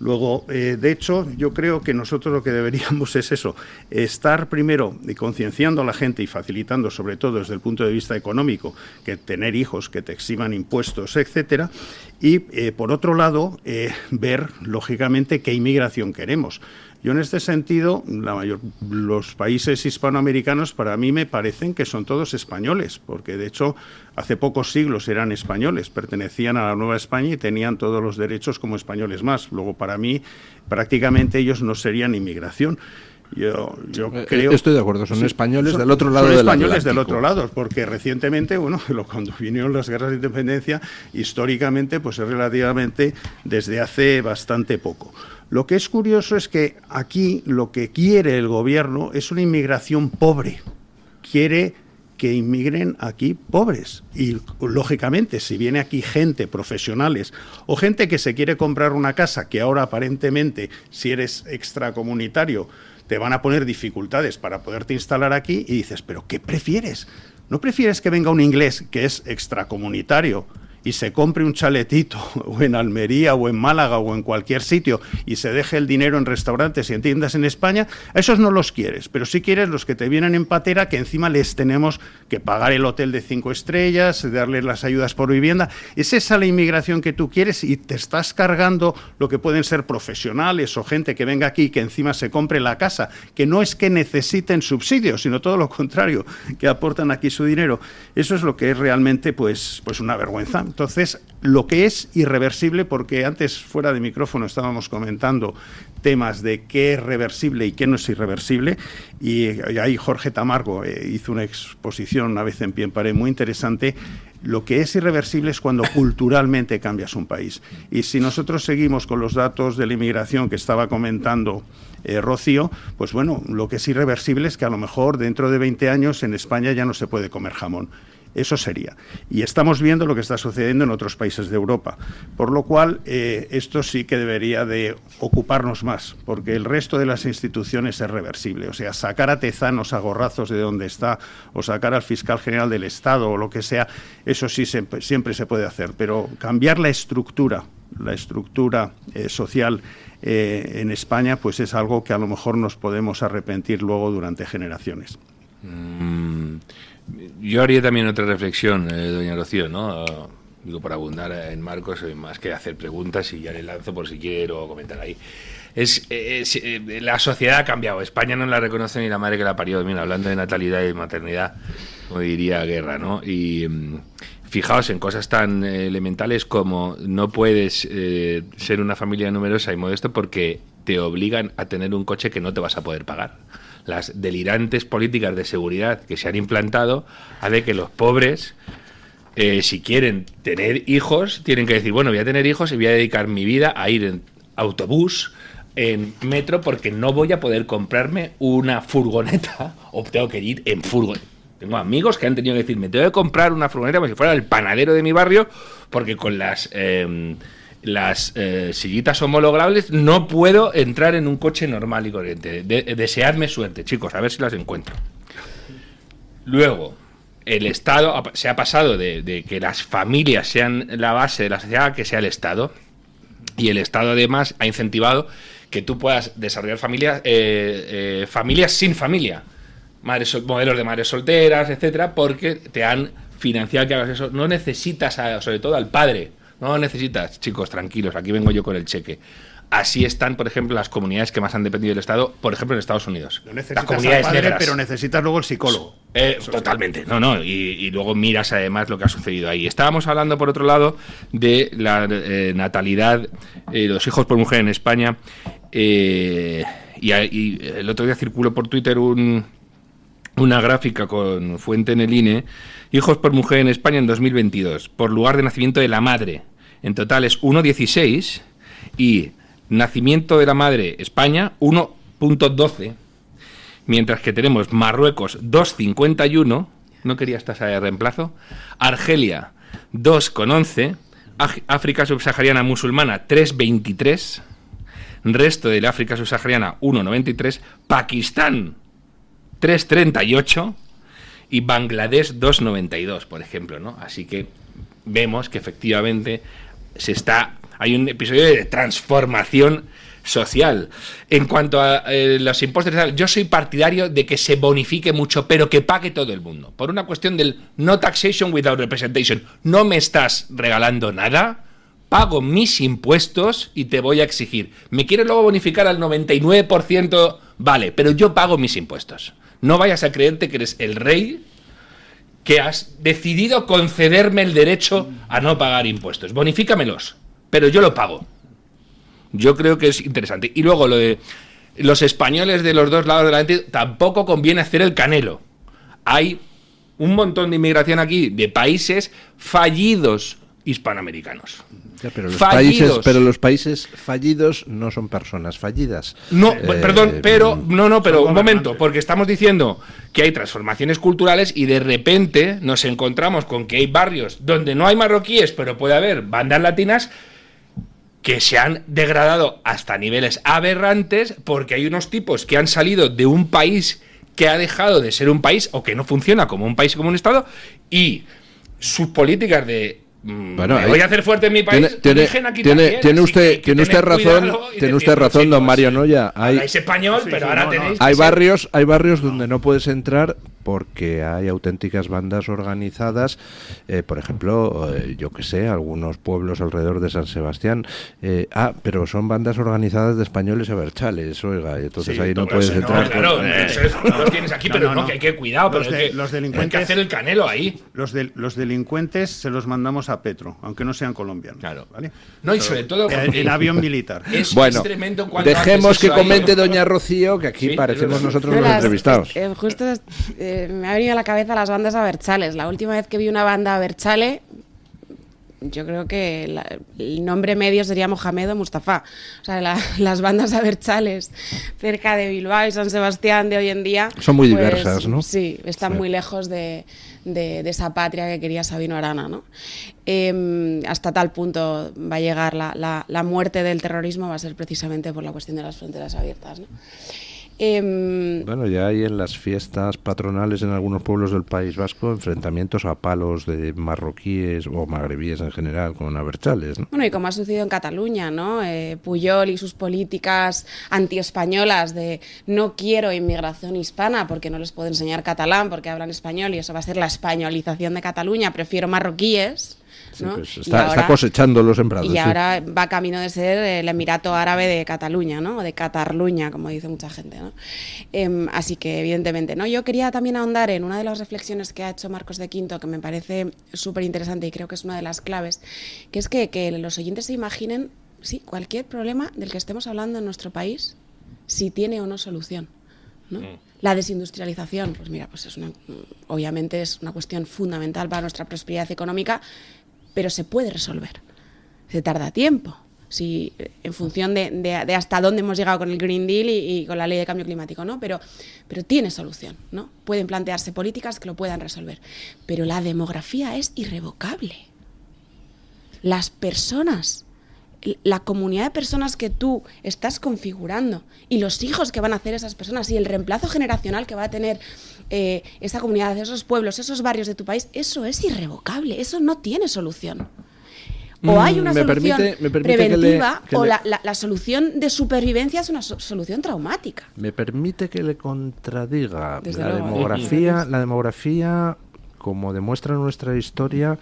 D: Luego, de hecho, yo creo que nosotros lo que deberíamos es eso, estar primero concienciando a la gente y facilitando, sobre todo desde el punto de vista económico, que tener hijos, que te eximan impuestos, etcétera, y por otro lado, ver, lógicamente, qué inmigración queremos. Yo en este sentido, los países hispanoamericanos para mí me parecen que son todos españoles, porque de hecho hace pocos siglos eran españoles, pertenecían a la Nueva España y tenían todos los derechos como españoles más. Luego para mí prácticamente ellos no serían inmigración. Yo creo...
B: Estoy de acuerdo, son españoles del otro lado del Atlántico.
D: Son españoles del otro lado, porque recientemente, cuando vinieron las guerras de independencia, históricamente, pues es relativamente desde hace bastante poco. Lo que es curioso es que aquí lo que quiere el gobierno es una inmigración pobre. Quiere que inmigren aquí pobres. Y, lógicamente, si viene aquí gente, profesionales, o gente que se quiere comprar una casa, que ahora aparentemente, si eres extracomunitario, te van a poner dificultades para poderte instalar aquí, y dices, ¿pero qué prefieres? ¿No prefieres que venga un inglés que es extracomunitario y se compre un chaletito o en Almería o en Málaga o en cualquier sitio y se deje el dinero en restaurantes y en tiendas en España? A esos no los quieres, pero sí quieres los que te vienen en patera, que encima les tenemos que pagar el hotel de 5 estrellas, darles las ayudas por vivienda. ¿Es esa la inmigración que tú quieres? Y te estás cargando lo que pueden ser profesionales o gente que venga aquí y que encima se compre la casa, que no es que necesiten subsidios, sino todo lo contrario, que aportan aquí su dinero. Eso es lo que es realmente pues una vergüenza. Entonces, lo que es irreversible, porque antes fuera de micrófono estábamos comentando temas de qué es reversible y qué no es irreversible, y ahí Jorge Tamargo hizo una exposición una vez en Pie en Pared muy interesante. Lo que es irreversible es cuando culturalmente cambias un país. Y si nosotros seguimos con los datos de la inmigración que estaba comentando Rocío, pues bueno, lo que es irreversible es que a lo mejor dentro de 20 años en España ya no se puede comer jamón. Eso sería. Y estamos viendo lo que está sucediendo en otros países de Europa. Por lo cual, esto sí que debería de ocuparnos más, porque el resto de las instituciones es reversible. O sea, sacar a Tezanos a gorrazos de donde está, o sacar al fiscal general del Estado, o lo que sea, eso sí siempre se puede hacer. Pero cambiar la estructura social en España, pues es algo que a lo mejor nos podemos arrepentir luego durante generaciones.
C: Yo haría también otra reflexión, doña Rocío, ¿no? Digo, por abundar en Marcos, más que hacer preguntas, y ya le lanzo por si quiero comentar ahí. La sociedad ha cambiado. España no la reconoce ni la madre que la parió. Mira, hablando de natalidad y maternidad, como diría Guerra, ¿no? Y fijaos en cosas tan elementales como no puedes ser una familia numerosa y modesto porque te obligan a tener un coche que no te vas a poder pagar. Las delirantes políticas de seguridad que se han implantado hacen que los pobres, si quieren tener hijos, tienen que decir, bueno, voy a tener hijos y voy a dedicar mi vida a ir en autobús, en metro, porque no voy a poder comprarme una furgoneta, o tengo que ir en furgoneta. Tengo amigos que han tenido que decir, me tengo que comprar una furgoneta como si fuera el panadero de mi barrio, porque con las sillitas homologables no puedo entrar en un coche normal y corriente. Deseadme suerte, chicos, a ver si las encuentro. Luego, el Estado se ha pasado de que las familias sean la base de la sociedad a que sea el Estado, y el Estado además ha incentivado que tú puedas desarrollar familias sin familia, modelos de madres solteras, etcétera, porque te han financiado que hagas eso. No necesitas, sobre todo al padre, no necesitas, chicos, tranquilos, aquí vengo yo con el cheque. Así están, por ejemplo, las comunidades que más han dependido del Estado, por ejemplo, en Estados Unidos.
D: No necesitas
C: las comunidades
D: al padre,
C: negras.
D: pero necesitas luego el psicólogo.
C: Totalmente, y luego miras además lo que ha sucedido ahí. Estábamos hablando, por otro lado, de la natalidad, los hijos por mujer en España, y el otro día circuló por Twitter una gráfica con fuente en el INE, hijos por mujer en España en 2022, por lugar de nacimiento de la madre. En total es 1,16 y nacimiento de la madre España 1,12, mientras que tenemos Marruecos 2,51, no querías tasa de reemplazo, Argelia 2,11, África subsahariana musulmana 3,23, resto del África subsahariana 1,93, Pakistán 3,38 y Bangladesh 2,92, por ejemplo, ¿no? Así que vemos que efectivamente hay un episodio de transformación social. En cuanto a los impuestos, yo soy partidario de que se bonifique mucho, pero que pague todo el mundo, por una cuestión del no taxation without representation. No me estás regalando nada, pago mis impuestos y te voy a exigir. ¿Me quieres luego bonificar al 99%? Vale, pero yo pago mis impuestos. No vayas a creerte que eres el rey, que has decidido concederme el derecho a no pagar impuestos. Bonifícamelos, pero yo lo pago. Yo creo que es interesante. Y luego lo de los españoles de los dos lados de la lente, tampoco conviene hacer el canelo. Hay un montón de inmigración aquí de países fallidos hispanoamericanos.
B: Ya, pero
C: fallidos.
B: Los países fallidos no son personas fallidas.
C: No, perdón, pero un momento, porque estamos diciendo que hay transformaciones culturales y de repente nos encontramos con que hay barrios donde no hay marroquíes, pero puede haber bandas latinas que se han degradado hasta niveles aberrantes porque hay unos tipos que han salido de un país que ha dejado de ser un país o que no funciona como un país, como un Estado, y sus políticas de
B: bueno,
C: voy a hacer fuerte en mi país.
B: Tiene usted razón, don Mario Noya.
C: Habláis español, pero ahora tenéis.
B: Hay barrios donde no puedes entrar porque hay auténticas bandas organizadas. Por ejemplo, yo que sé, algunos pueblos alrededor de San Sebastián. Pero son bandas organizadas de españoles abertzales, oiga, entonces sí, ahí no puedes entrar.
C: Claro, eso lo tienes aquí, pero no, que hay que cuidado.
D: Los delincuentes,
C: hay que hacer el canelo ahí.
D: Los delincuentes se los mandamos a Petro, aunque no sean colombianos.
C: Claro.
D: ¿Vale?
C: No, y sobre todo
D: en avión militar.
C: Es
B: tremendo. Dejemos que comente doña Rocío, que aquí parecemos nosotros los entrevistados.
I: Justo me ha venido a la cabeza las bandas abertzales. La última vez que vi una banda abertzale, yo creo que el nombre medio sería Mohamed o Mustafa. O sea, las bandas abertzales cerca de Bilbao y San Sebastián de hoy en día
B: son muy diversas, ¿no?
I: Sí, están muy lejos de esa patria que quería Sabino Arana, ¿no? Hasta tal punto va a llegar la muerte del terrorismo, va a ser precisamente por la cuestión de las fronteras abiertas, ¿no?
B: Bueno, ya hay en las fiestas patronales en algunos pueblos del País Vasco enfrentamientos a palos de marroquíes o magrebíes en general con abertzales, ¿no?
I: Bueno, y como ha sucedido en Cataluña, ¿no? Pujol y sus políticas antiespañolas de no quiero inmigración hispana porque no les puedo enseñar catalán porque hablan español y eso va a ser la españolización de Cataluña, prefiero marroquíes.
B: Sí,
I: ¿no?
B: pues está cosechando los sembrados.
I: Y ahora va camino de ser el Emirato Árabe de Cataluña, ¿no? O de Cataluña, como dice mucha gente, ¿no? Así que, evidentemente, ¿no? Yo quería también ahondar en una de las reflexiones que ha hecho Marcos de Quinto, que me parece súper interesante y creo que es una de las claves, que es que los oyentes se imaginen, sí, cualquier problema del que estemos hablando en nuestro país, si tiene o no solución, ¿no? La desindustrialización, pues mira, pues obviamente es una cuestión fundamental para nuestra prosperidad económica, pero se puede resolver. Se tarda tiempo, sí, en función de hasta dónde hemos llegado con el Green Deal y con la ley de cambio climático, ¿no? Pero tiene solución, ¿no? Pueden plantearse políticas que lo puedan resolver. Pero la demografía es irrevocable. Las personas, la comunidad de personas que tú estás configurando y los hijos que van a hacer esas personas y el reemplazo generacional que va a tener esa comunidad, esos pueblos, esos barrios de tu país, eso es irrevocable, eso no tiene solución. O hay una solución preventiva o la solución de supervivencia es una solución traumática.
B: Me permite que le contradiga.
I: Desde
B: La demografía, como demuestra nuestra historia,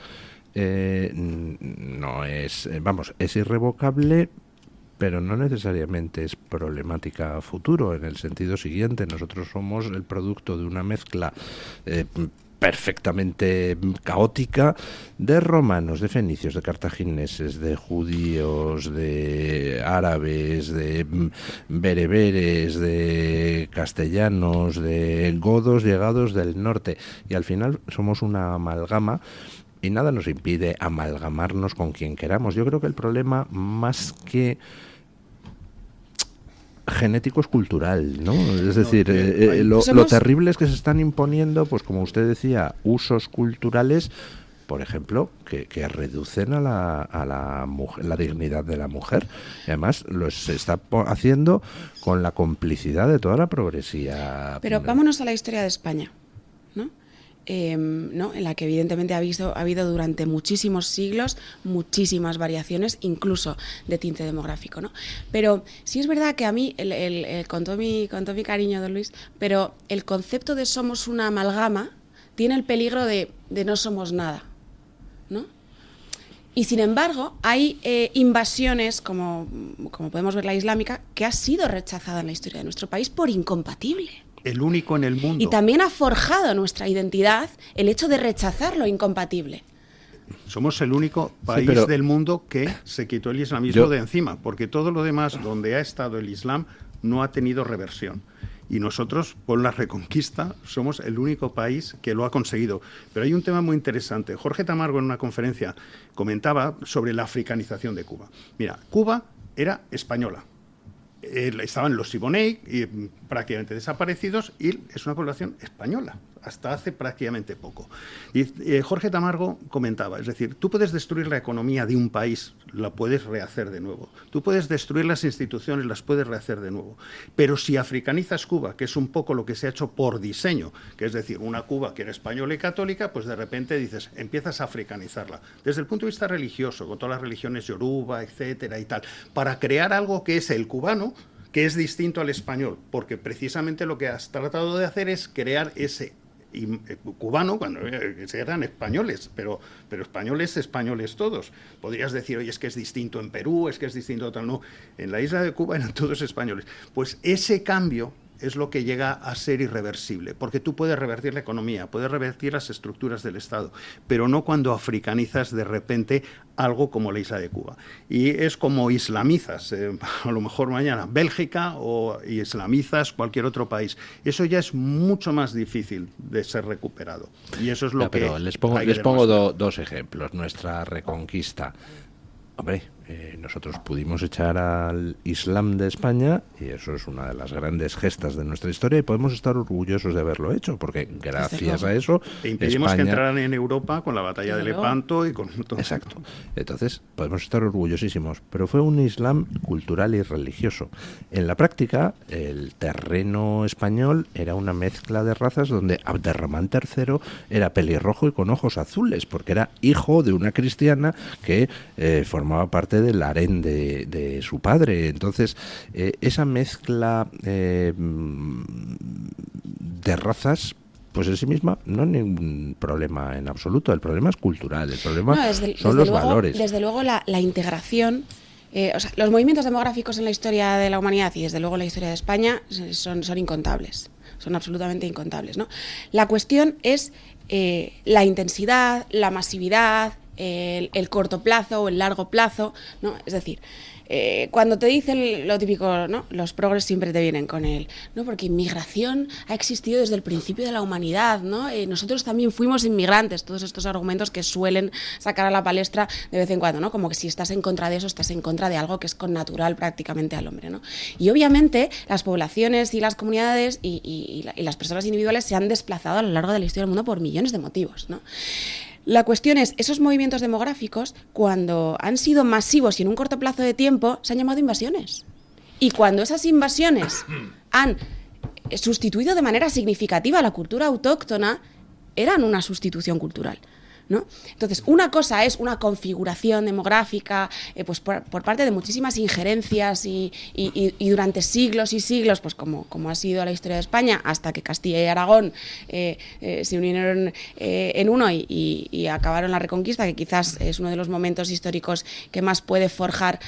B: no es, es irrevocable, pero no necesariamente es problemática a futuro, en el sentido siguiente: nosotros somos el producto de una mezcla perfectamente caótica de romanos, de fenicios, de cartagineses, de judíos, de árabes, de bereberes, de castellanos, de godos llegados del norte, y al final somos una amalgama. Y nada nos impide amalgamarnos con quien queramos. Yo creo que el problema, más que genético, es cultural, ¿no? Es decir, lo terrible es que se están imponiendo, pues como usted decía, usos culturales, por ejemplo, que reducen a la mujer, la dignidad de la mujer. Y además se está haciendo con la complicidad de toda la progresía.
I: Pero vámonos a la historia de España, ¿no? ¿No? En la que evidentemente ha habido durante muchísimos siglos muchísimas variaciones, incluso de tinte demográfico, ¿no? Pero sí es verdad que a mí, con todo mi cariño, don Luis, pero el concepto de somos una amalgama tiene el peligro de no somos nada, ¿no? Y sin embargo, hay invasiones, como podemos ver la islámica, que ha sido rechazada en la historia de nuestro país por incompatible.
D: El único en el mundo.
I: Y también ha forjado nuestra identidad el hecho de rechazar lo incompatible.
D: Somos el único país del mundo que se quitó el islamismo de encima, porque todo lo demás donde ha estado el Islam no ha tenido reversión. Y nosotros, por la Reconquista, somos el único país que lo ha conseguido. Pero hay un tema muy interesante. Jorge Tamargo, en una conferencia, comentaba sobre la africanización de Cuba. Mira, Cuba era española. Estaban los Siboney, prácticamente desaparecidos, y es una población española, hasta hace prácticamente poco. Y Jorge Tamargo comentaba, es decir, tú puedes destruir la economía de un país, la puedes rehacer de nuevo. Tú puedes destruir las instituciones, las puedes rehacer de nuevo. Pero si africanizas Cuba, que es un poco lo que se ha hecho por diseño, que es decir, una Cuba que era española y católica, pues de repente dices, empiezas a africanizarla. Desde el punto de vista religioso, con todas las religiones yoruba, etcétera y tal, para crear algo que es el cubano, que es distinto al español, porque precisamente lo que has tratado de hacer es crear ese cubano, cuando eran españoles, pero españoles todos. Podrías decir, oye, es que es distinto en Perú, es que es distinto tal, no. En la isla de Cuba eran todos españoles. Pues ese cambio es lo que llega a ser irreversible, porque tú puedes revertir la economía, puedes revertir las estructuras del Estado, pero no cuando africanizas de repente algo como la isla de Cuba. Y es como islamizas, a lo mejor mañana, Bélgica, o islamizas cualquier otro país. Eso ya es mucho más difícil de ser recuperado. Y eso es lo que...
B: Pero les pongo dos ejemplos. Nuestra Reconquista. Hombre, nosotros pudimos echar al Islam de España y eso es una de las grandes gestas de nuestra historia y podemos estar orgullosos de haberlo hecho porque gracias a eso
D: e impedimos
B: España...
D: que entraran en Europa con la batalla de Lepanto y con todo.
B: Exacto. Entonces podemos estar orgullosísimos, pero fue un Islam cultural y religioso. En la práctica, el terreno español era una mezcla de razas donde Abderramán III era pelirrojo y con ojos azules, porque era hijo de una cristiana que formaba parte del harén de su padre. Entonces, esa mezcla de razas, pues en sí misma no hay ningún problema en absoluto. El problema es cultural, el problema son los valores.
I: Desde luego la integración, o sea, los movimientos demográficos en la historia de la humanidad y desde luego en la historia de España son incontables, son absolutamente incontables, ¿no? La cuestión es la intensidad, la masividad, el corto plazo o el largo plazo, ¿no? Es decir, cuando te dicen lo típico, ¿no? Los progres siempre te vienen con no, porque inmigración ha existido desde el principio de la humanidad, ¿no? Nosotros también fuimos inmigrantes, todos estos argumentos que suelen sacar a la palestra de vez en cuando, ¿no? Como que si estás en contra de eso, estás en contra de algo que es connatural prácticamente al hombre, ¿no? Y obviamente las poblaciones y las comunidades y las personas individuales se han desplazado a lo largo de la historia del mundo por millones de motivos, ¿no? La cuestión es, esos movimientos demográficos, cuando han sido masivos y en un corto plazo de tiempo, se han llamado invasiones. Y cuando esas invasiones han sustituido de manera significativa la cultura autóctona, eran una sustitución cultural, ¿no? Entonces, una cosa es una configuración demográfica pues por parte de muchísimas injerencias y durante siglos y siglos, pues como ha sido la historia de España, hasta que Castilla y Aragón se unieron en uno y acabaron la Reconquista, que quizás es uno de los momentos históricos que más puede forjar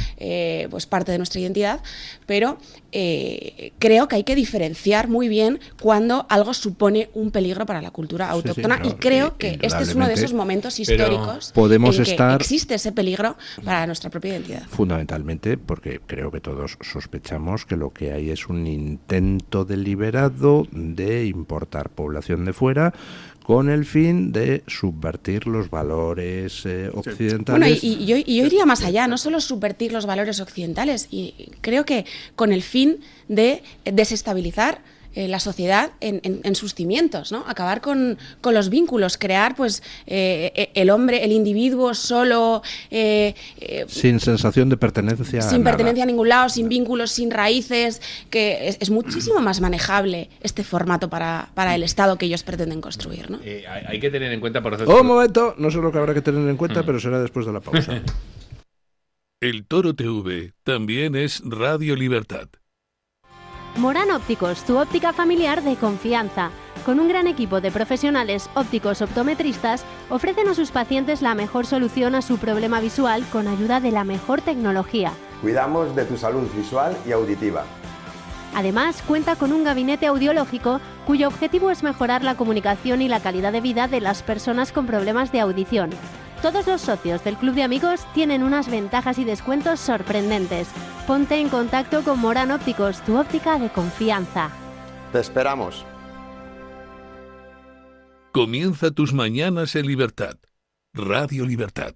I: pues parte de nuestra identidad, pero creo que hay que diferenciar muy bien cuando algo supone un peligro para la cultura autóctona, sí, sí, no, y creo que este es uno de esos momentos históricos en que existe ese peligro para nuestra propia identidad.
B: Fundamentalmente porque creo que todos sospechamos que lo que hay es un intento deliberado de importar población de fuera con el fin de subvertir los valores occidentales.
I: Bueno, y yo iría más allá, no solo subvertir los valores occidentales, y creo que con el fin de desestabilizar la sociedad en sus cimientos, ¿no? Acabar con los vínculos, crear pues el hombre, el individuo solo,
B: sin sensación de pertenencia,
I: sin pertenencia a ningún lado, sin vínculos, sin raíces, que es muchísimo más manejable este formato para el Estado que ellos pretenden construir, ¿no?
C: Hay que tener en cuenta, por ejemplo...
B: Un momento, no sé lo que habrá que tener en cuenta, pero será después de la pausa.
A: El Toro TV también es Radio Libertad.
J: Morán Ópticos, tu óptica familiar de confianza. Con un gran equipo de profesionales ópticos optometristas, ofrecen a sus pacientes la mejor solución a su problema visual con ayuda de la mejor tecnología.
K: Cuidamos de tu salud visual y auditiva.
J: Además, cuenta con un gabinete audiológico cuyo objetivo es mejorar la comunicación y la calidad de vida de las personas con problemas de audición. Todos los socios del Club de Amigos tienen unas ventajas y descuentos sorprendentes. Ponte en contacto con Morán Ópticos, tu óptica de confianza.
K: Te esperamos.
A: Comienza tus mañanas en libertad. Radio Libertad.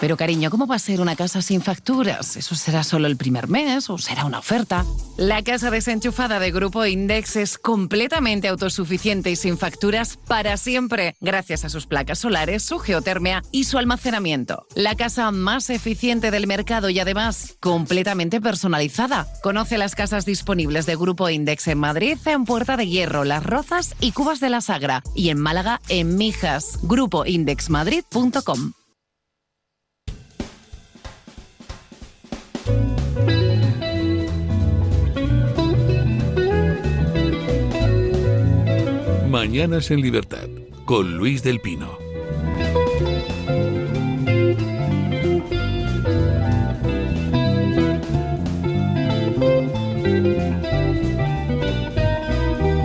L: Pero cariño, ¿cómo va a ser una casa sin facturas? ¿Eso será solo el primer mes o será una oferta? La casa desenchufada de Grupo Index es completamente autosuficiente y sin facturas para siempre, gracias a sus placas solares, su geotermia y su almacenamiento. La casa más eficiente del mercado y además completamente personalizada. Conoce las casas disponibles de Grupo Index en Madrid, en Puerta de Hierro, Las Rozas y Cubas de la Sagra, y en Málaga, en Mijas. grupoindexmadrid.com.
A: Mañanas en Libertad, con Luis del Pino.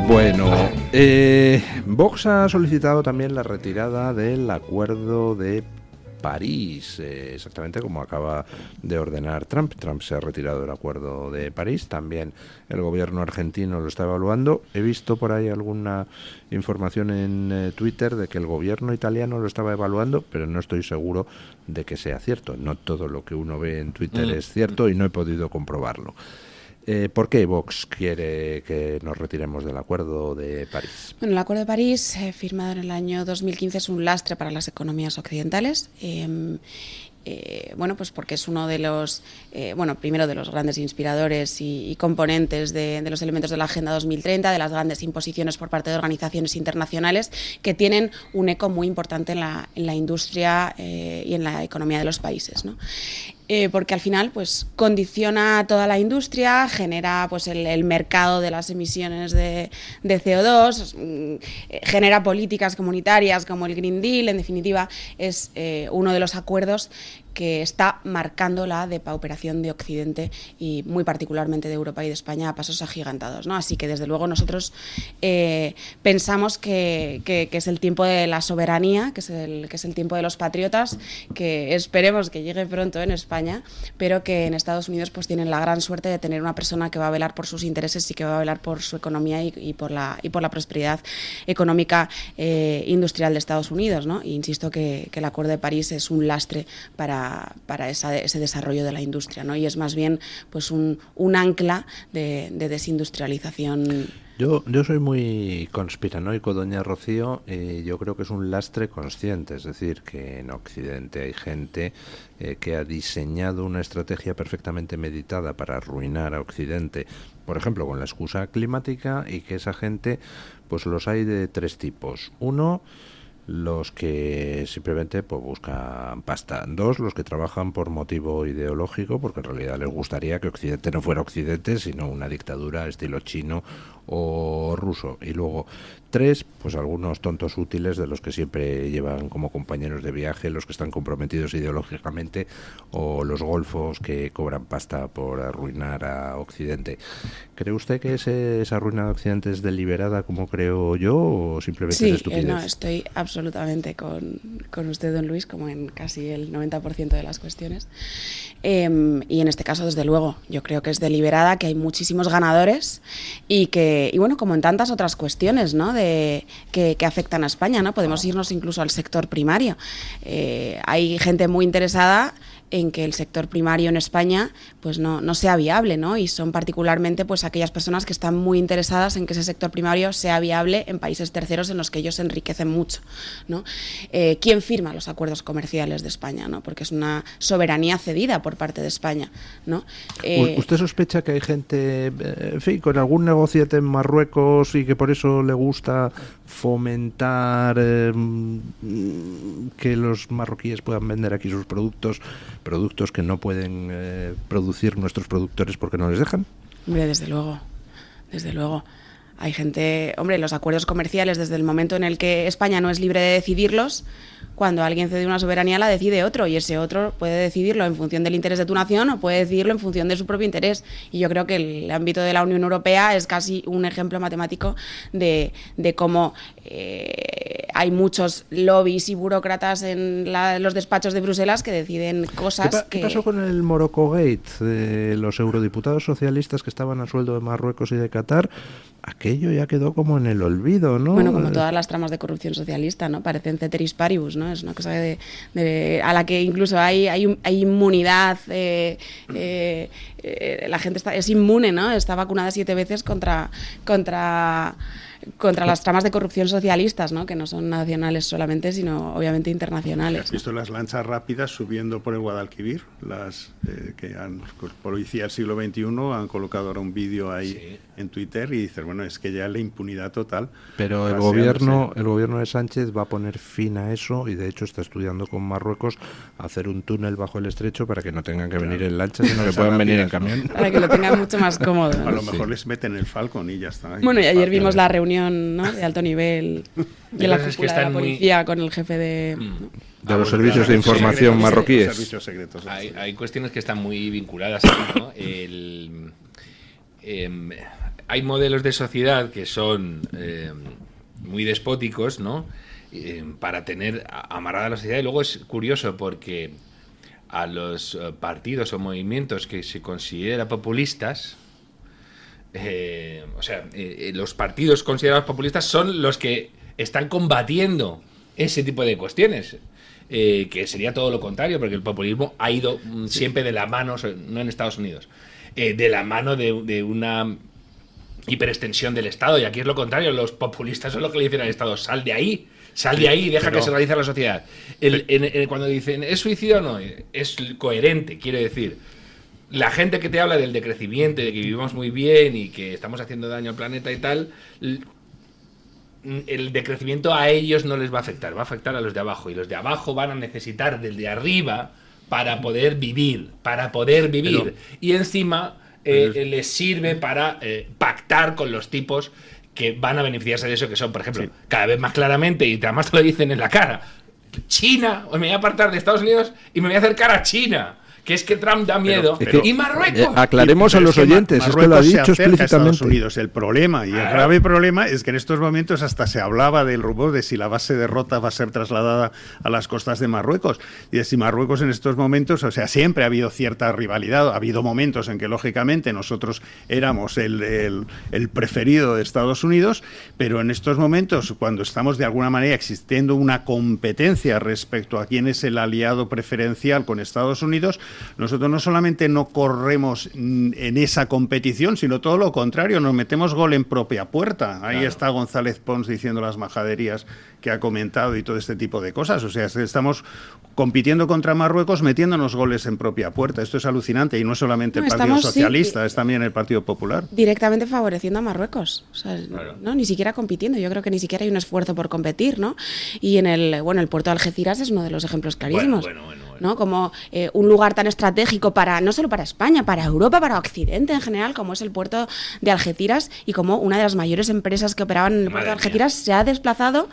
B: Bueno, Vox ha solicitado también la retirada del acuerdo de París, exactamente como acaba de ordenar Trump. Trump se ha retirado del Acuerdo de París, también el gobierno argentino lo está evaluando. He visto por ahí alguna información en Twitter de que el gobierno italiano lo estaba evaluando, pero no estoy seguro de que sea cierto. No todo lo que uno ve en Twitter es cierto y no he podido comprobarlo. ¿Por qué Vox quiere que nos retiremos del Acuerdo de París?
I: Bueno, el Acuerdo de París, firmado en el año 2015, es un lastre para las economías occidentales. Bueno, pues porque es uno de los, primero de los grandes inspiradores y componentes de los elementos de la Agenda 2030, de las grandes imposiciones por parte de organizaciones internacionales que tienen un eco muy importante en la industria y en la economía de los países, ¿no? Porque al final pues condiciona toda la industria, genera pues el mercado de las emisiones de CO2, genera políticas comunitarias como el Green Deal. En definitiva, es uno de los acuerdos que está marcando la depauperación de Occidente y muy particularmente de Europa y de España a pasos agigantados, ¿no? Así que desde luego nosotros pensamos que es el tiempo de la soberanía, que es el tiempo de los patriotas, que esperemos que llegue pronto en España, pero que en Estados Unidos pues tienen la gran suerte de tener una persona que va a velar por sus intereses y que va a velar por su economía y por la prosperidad económica industrial de Estados Unidos, ¿no? Y insisto que el Acuerdo de París es un lastre para ese desarrollo de la industria, ¿no? Y es más bien pues un ancla de desindustrialización.
B: Yo soy muy conspiranoico, doña Rocío, y yo creo que es un lastre consciente, es decir, que en Occidente hay gente que ha diseñado una estrategia perfectamente meditada para arruinar a Occidente, por ejemplo, con la excusa climática, y que esa gente, pues los hay de tres tipos. Uno, los que simplemente pues buscan pasta. Dos, los que trabajan por motivo ideológico, porque en realidad les gustaría que Occidente no fuera Occidente, sino una dictadura estilo chino o ruso. Y luego, tres, pues algunos tontos útiles de los que siempre llevan como compañeros de viaje, los que están comprometidos ideológicamente, o los golfos que cobran pasta por arruinar a Occidente. ¿Cree usted que esa ruina de Occidente es deliberada, como creo yo, o simplemente es estupidez?
I: No, estoy absolutamente con usted, don Luis, como en casi el 90% de las cuestiones. Y en este caso, desde luego, yo creo que es deliberada, que hay muchísimos ganadores y bueno, como en tantas otras cuestiones, ¿no? Que afectan a España, ¿no? Podemos irnos incluso al sector primario. Hay gente muy interesada en que el sector primario en España pues no sea viable, ¿no? Y son particularmente pues aquellas personas que están muy interesadas en que ese sector primario sea viable en países terceros en los que ellos se enriquecen mucho, ¿no? ¿Quién firma los acuerdos comerciales de España, ¿no? Porque es una soberanía cedida por parte de España, ¿no?
B: ¿Usted sospecha que hay gente, en fin, con algún negociete en Marruecos y que por eso le gusta fomentar que los marroquíes puedan vender aquí sus productos que no pueden producir nuestros productores porque no les dejan?
I: Hombre, desde luego. Hay gente, los acuerdos comerciales, desde el momento en el que España no es libre de decidirlos, cuando alguien cede una soberanía la decide otro, y ese otro puede decidirlo en función del interés de tu nación o puede decidirlo en función de su propio interés. Y yo creo que el ámbito de la Unión Europea es casi un ejemplo matemático de cómo hay muchos lobbies y burócratas en los despachos de Bruselas que deciden cosas
B: ¿Qué pasó con el Morocco Gate? Los eurodiputados socialistas que estaban a sueldo de Marruecos y de Qatar, aquello ya quedó como en el olvido, ¿no?
I: Bueno, como todas las tramas de corrupción socialista, ¿no? Parecen ceteris paribus, ¿no? Es una cosa a la que incluso hay inmunidad, la gente es inmune, ¿no? Está vacunada 7 veces contra las tramas de corrupción socialistas, ¿no? Que no son nacionales solamente, sino obviamente internacionales.
D: ¿Has visto las lanchas rápidas subiendo por el Guadalquivir? Las policía del siglo XXI han colocado ahora un vídeo ahí en Twitter y dices, bueno, es que ya la impunidad total.
B: Pero el gobierno de Sánchez va a poner fin a eso y de hecho está estudiando con Marruecos hacer un túnel bajo el estrecho para que no tengan que venir en lancha, sino que puedan venir en camión.
I: Para que lo tengan mucho más cómodo.
D: A lo mejor les meten el Falcon y ya está.
I: Bueno, y ayer vimos la reunión, ¿no? De alto nivel de la cúpula de la policía con el jefe de
B: los servicios de información marroquíes.
D: Servicios secretos.
C: Hay cuestiones que están muy vinculadas aquí, ¿no? Hay modelos de sociedad que son muy despóticos, ¿no? para tener amarrada la sociedad. Y luego es curioso porque a los partidos o movimientos que se considera populistas, los partidos considerados populistas son los que están combatiendo ese tipo de cuestiones, que sería todo lo contrario, porque el populismo ha ido siempre de la mano, no en Estados Unidos, de la mano de una hiperextensión del Estado, y aquí es lo contrario, los populistas son los que le dicen al Estado: sal de ahí, deja que se realice la sociedad. Cuando dicen ¿es suicidio o no? Es coherente, quiere decir, la gente que te habla del decrecimiento, de que vivimos muy bien y que estamos haciendo daño al planeta y tal, el decrecimiento a ellos no les va a afectar, va a afectar a los de abajo, y los de abajo van a necesitar del de arriba para poder vivir, y encima les sirve para pactar con los tipos que van a beneficiarse de eso, que son, por ejemplo, cada vez más claramente, y además te lo dicen en la cara: China, o me voy a apartar de Estados Unidos y me voy a acercar a China, que es que Trump da miedo. Y Marruecos.
B: Aclaremos a los oyentes, es que lo ha dicho explícitamente.
D: Estados Unidos. El problema, y el grave problema, es que en estos momentos hasta se hablaba del rumor de si la base de Rota va a ser trasladada a las costas de Marruecos. Y de si Marruecos en estos momentos, o sea, siempre ha habido cierta rivalidad. Ha habido momentos en que, lógicamente, nosotros éramos el preferido de Estados Unidos, pero en estos momentos, cuando estamos de alguna manera existiendo una competencia respecto a quién es el aliado preferencial con Estados Unidos, nosotros no solamente no corremos en esa competición, sino todo lo contrario, nos metemos gol en propia puerta. Ahí está González Pons diciendo las majaderías que ha comentado y todo este tipo de cosas. O sea, estamos compitiendo contra Marruecos metiéndonos goles en propia puerta. Esto es alucinante, y no solamente el Partido Socialista, es también el Partido Popular.
I: Directamente favoreciendo a Marruecos. O sea, no, ni siquiera compitiendo. Yo creo que ni siquiera hay un esfuerzo por competir, ¿no? Y en el puerto de Algeciras es uno de los ejemplos clarísimos. ¿No? Como un lugar tan estratégico no solo para España, para Europa, para Occidente en general, como es el puerto de Algeciras, y como una de las mayores empresas que operaban en el puerto de Algeciras se ha desplazado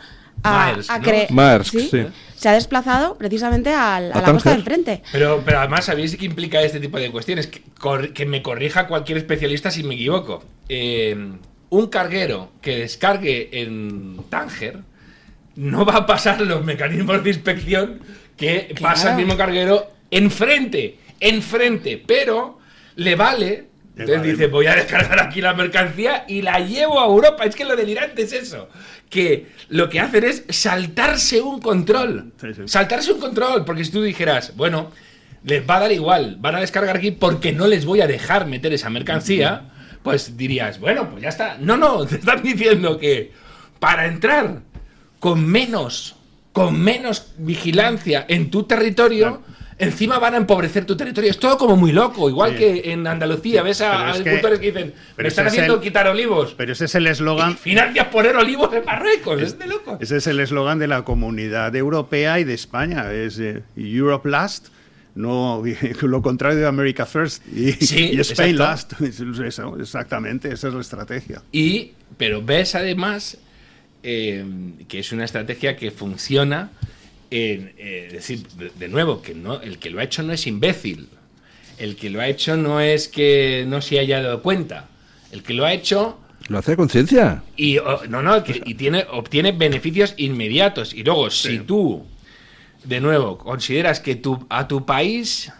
I: se ha desplazado precisamente a la costa del frente.
C: Pero además, ¿sabéis qué implica este tipo de cuestiones? Que me corrija cualquier especialista si me equivoco. Un carguero que descargue en Tánger no va a pasar los mecanismos de inspección que pasa el mismo carguero enfrente, pero le vale. Entonces dice: voy a descargar aquí la mercancía y la llevo a Europa. Es que lo delirante es eso, que lo que hacen es saltarse un control. Saltarse un control, porque si tú dijeras, bueno, les va a dar igual, van a descargar aquí porque no les voy a dejar meter esa mercancía, pues dirías, bueno, pues ya está. No, te están diciendo que para entrar con menos vigilancia en tu territorio, encima van a empobrecer tu territorio. Es todo como muy loco, igual que en Andalucía ves a agricultores que dicen: me están haciendo quitar olivos.
D: Pero ese es el eslogan.
C: Financias poner olivos en Marruecos, es de loco.
D: Ese es el eslogan de la Comunidad Europea y de España, es Europe Last. No, lo contrario de America First y Spain Last. Exactamente, esa es la estrategia.
C: Pero ves además que es una estrategia que funciona. Es decir, de nuevo, que no, el que lo ha hecho no es imbécil. El que lo ha hecho no es que no se haya dado cuenta. El que lo ha hecho...
B: Lo hace a conciencia.
C: Y obtiene beneficios inmediatos. Y luego, si tú, de nuevo, consideras que a tu país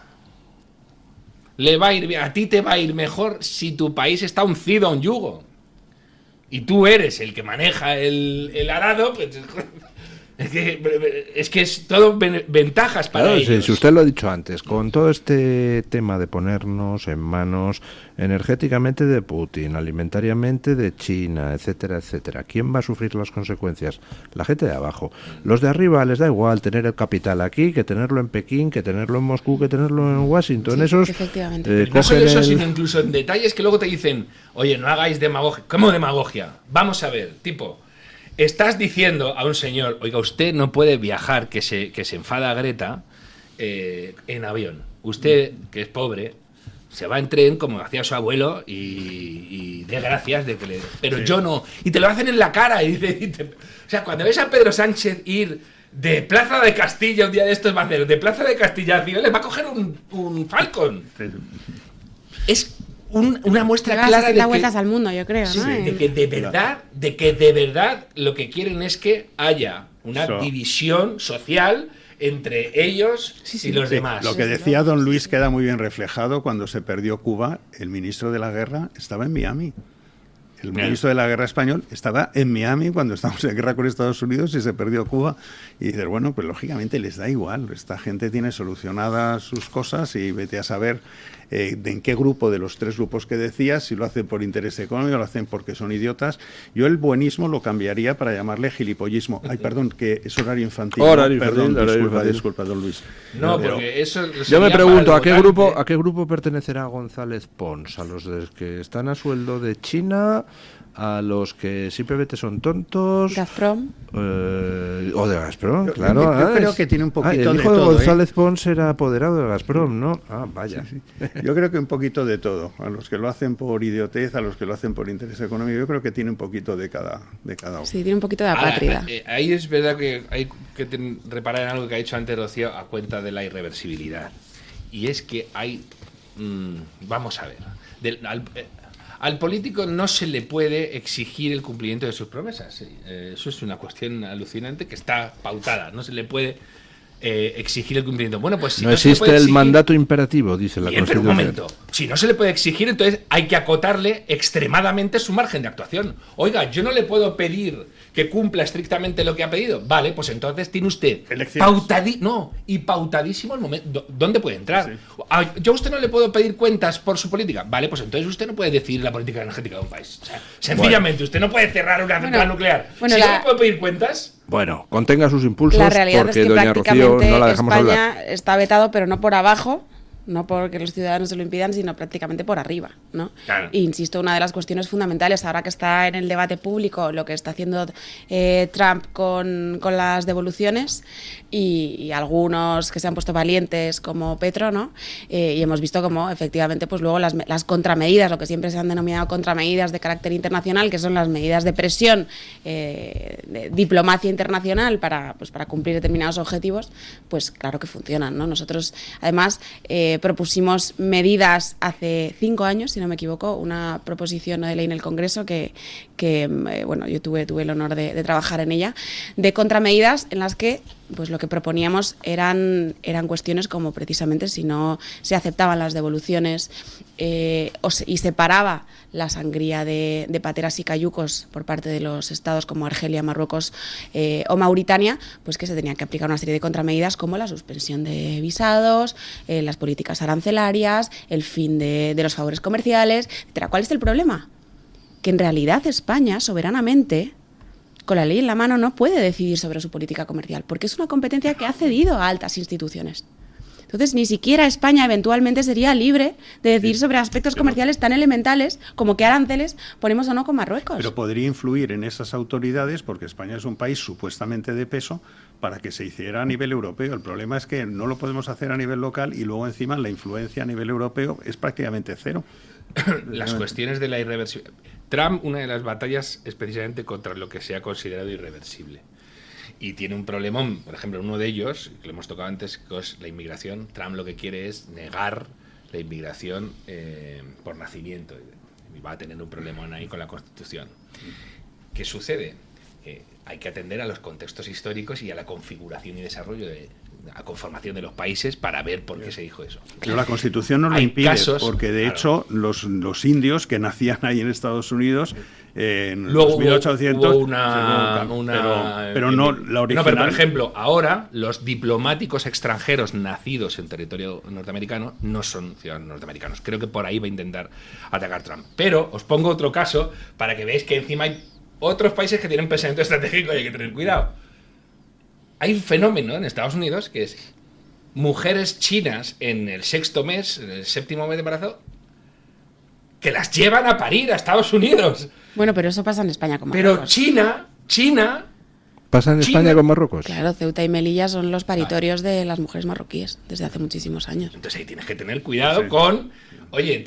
C: le va a ir bien, a ti te va a ir mejor si tu país está uncido a un yugo. Y tú eres el que maneja el arado, pues... Es que es todo ventajas para ellos.
B: Si usted lo ha dicho antes, con todo este tema de ponernos en manos energéticamente de Putin, alimentariamente de China, etcétera, etcétera, ¿quién va a sufrir las consecuencias? La gente de abajo. Los de arriba les da igual tener el capital aquí, que tenerlo en Pekín, que tenerlo en Moscú, que tenerlo en Washington.
I: Sí,
B: esos
I: efectivamente.
C: No solo eso, sino incluso en detalles que luego te dicen: oye, no hagáis demagogia. ¿Cómo demagogia? Vamos a ver, tipo... Estás diciendo a un señor: oiga, usted no puede viajar, que se enfada Greta, en avión. Usted, que es pobre, se va en tren como hacía su abuelo y dé gracias de que le... Pero yo no. Y te lo hacen en la cara. O sea, cuando ves a Pedro Sánchez ir de Plaza de Castilla, un día de estos de Plaza de Castilla a Cibeles, va a coger un Falcon. Es una muestra
I: Llevas
C: clara
I: 60 vueltas al mundo, yo creo,
C: sí,
I: ¿no?
C: de que de verdad lo que quieren es que haya una división social entre ellos y los demás.
D: Lo que decía don Luis queda muy bien reflejado cuando se perdió Cuba. El ministro de la guerra estaba en Miami. El ministro de la guerra español estaba en Miami cuando estábamos en guerra con Estados Unidos y se perdió Cuba. Y dices, bueno, pues lógicamente les da igual. Esta gente tiene solucionadas sus cosas y vete a saber de en qué grupo de los 3 grupos que decías, si lo hacen por interés económico, lo hacen porque son idiotas. Yo el buenismo lo cambiaría para llamarle gilipollismo. Ay, perdón, que es horario infantil. Disculpa, don Luis.
C: No, porque eso...
B: Yo me pregunto, ¿a qué grupo pertenecerá González Pons? ¿A los que están a sueldo de China? ¿A los que simplemente son tontos?
I: ¿Gazprom?
B: O de Gazprom, claro.
D: Yo creo que tiene un poquito
B: el
D: de
B: hijo
D: todo.
B: de González Pons era apoderado de Gazprom, ¿no? Ah, vaya.
D: Sí. Yo creo que un poquito de todo. A los que lo hacen por idiotez, a los que lo hacen por interés económico, yo creo que tiene un poquito de cada uno.
I: Sí, tiene un poquito de apátrida.
C: Ahí es verdad que hay que reparar en algo que ha dicho antes Rocío a cuenta de la irreversibilidad. Y es que hay... vamos a ver. Al político no se le puede exigir el cumplimiento de sus promesas. Eso es una cuestión alucinante que está pautada. No se le puede exigir el cumplimiento. Bueno, pues si
B: no existe el mandato imperativo, dice la Constitución.
C: Pero un momento. Si no se le puede exigir, entonces hay que acotarle extremadamente su margen de actuación. Oiga, yo no le puedo pedir que cumpla estrictamente lo que ha pedido. Vale, pues entonces tiene usted pautadísimo el momento. ¿Dónde puede entrar? Sí. Yo a usted no le puedo pedir cuentas por su política. Vale, pues entonces usted no puede decidir la política energética de un país. O sea, sencillamente, usted no puede cerrar una central nuclear. Si no le puedo pedir cuentas...
B: Bueno, contenga sus impulsos,
I: la realidad
B: porque
I: es que
B: doña Rocío no la dejamos
I: España
B: hablar.
I: Está vetado, pero no por abajo, no porque los ciudadanos se lo impidan, sino prácticamente por arriba, ¿no?
C: Claro.
I: E insisto, una de las cuestiones fundamentales, ahora que está en el debate público lo que está haciendo Trump con las devoluciones y algunos que se han puesto valientes como Petro, ¿no? Y hemos visto cómo efectivamente pues luego las contramedidas, lo que siempre se han denominado contramedidas de carácter internacional, que son las medidas de presión, de diplomacia internacional para cumplir determinados objetivos, pues claro que funcionan, ¿no? Nosotros además propusimos medidas hace 5 años, si no me equivoco, una proposición de ley en el Congreso que bueno, yo tuve el honor de trabajar en ella, de contramedidas en las que pues lo que proponíamos eran cuestiones como precisamente si no se aceptaban las devoluciones y se paraba la sangría de pateras y cayucos por parte de los estados como Argelia, Marruecos o Mauritania, pues que se tenían que aplicar una serie de contramedidas como la suspensión de visados, las políticas arancelarias, el fin de los favores comerciales, etc. ¿Cuál es el problema? Que en realidad España, soberanamente, con la ley en la mano, no puede decidir sobre su política comercial, porque es una competencia que ha cedido a altas instituciones. Entonces, ni siquiera España eventualmente sería libre de decidir sobre aspectos comerciales tan elementales como qué aranceles ponemos o no con Marruecos.
D: Pero podría influir en esas autoridades, porque España es un país supuestamente de peso, para que se hiciera a nivel europeo. El problema es que no lo podemos hacer a nivel local y luego encima la influencia a nivel europeo es prácticamente cero.
C: Las cuestiones de la irreversibilidad. Trump, una de las batallas es precisamente contra lo que se ha considerado irreversible. Y tiene un problemón, por ejemplo, uno de ellos, que lo hemos tocado antes, que es la inmigración. Trump lo que quiere es negar la inmigración por nacimiento. Y va a tener un problemón ahí con la Constitución. ¿Qué sucede? Hay que atender a los contextos históricos y a la configuración y desarrollo a conformación de los países para ver por qué se dijo eso.
D: Pero la Constitución no lo impide, porque de hecho los indios que nacían ahí en Estados Unidos en los 1800 pero no la original.
C: No, pero por ejemplo, ahora los diplomáticos extranjeros nacidos en territorio norteamericano no son ciudadanos norteamericanos. Creo que por ahí va a intentar atacar Trump. Pero os pongo otro caso para que veáis que encima hay otros países que tienen pensamiento estratégico y hay que tener cuidado. Hay un fenómeno en Estados Unidos que es mujeres chinas en el 6º mes, en el 7º mes de embarazo, que las llevan a parir a Estados Unidos.
I: Bueno, pero eso pasa en España con Marruecos.
C: Pero China...
B: ¿Pasa en España con Marruecos?
I: Claro, Ceuta y Melilla son los paritorios de las mujeres marroquíes desde hace muchísimos años.
C: Entonces ahí tienes que tener cuidado con... Oye,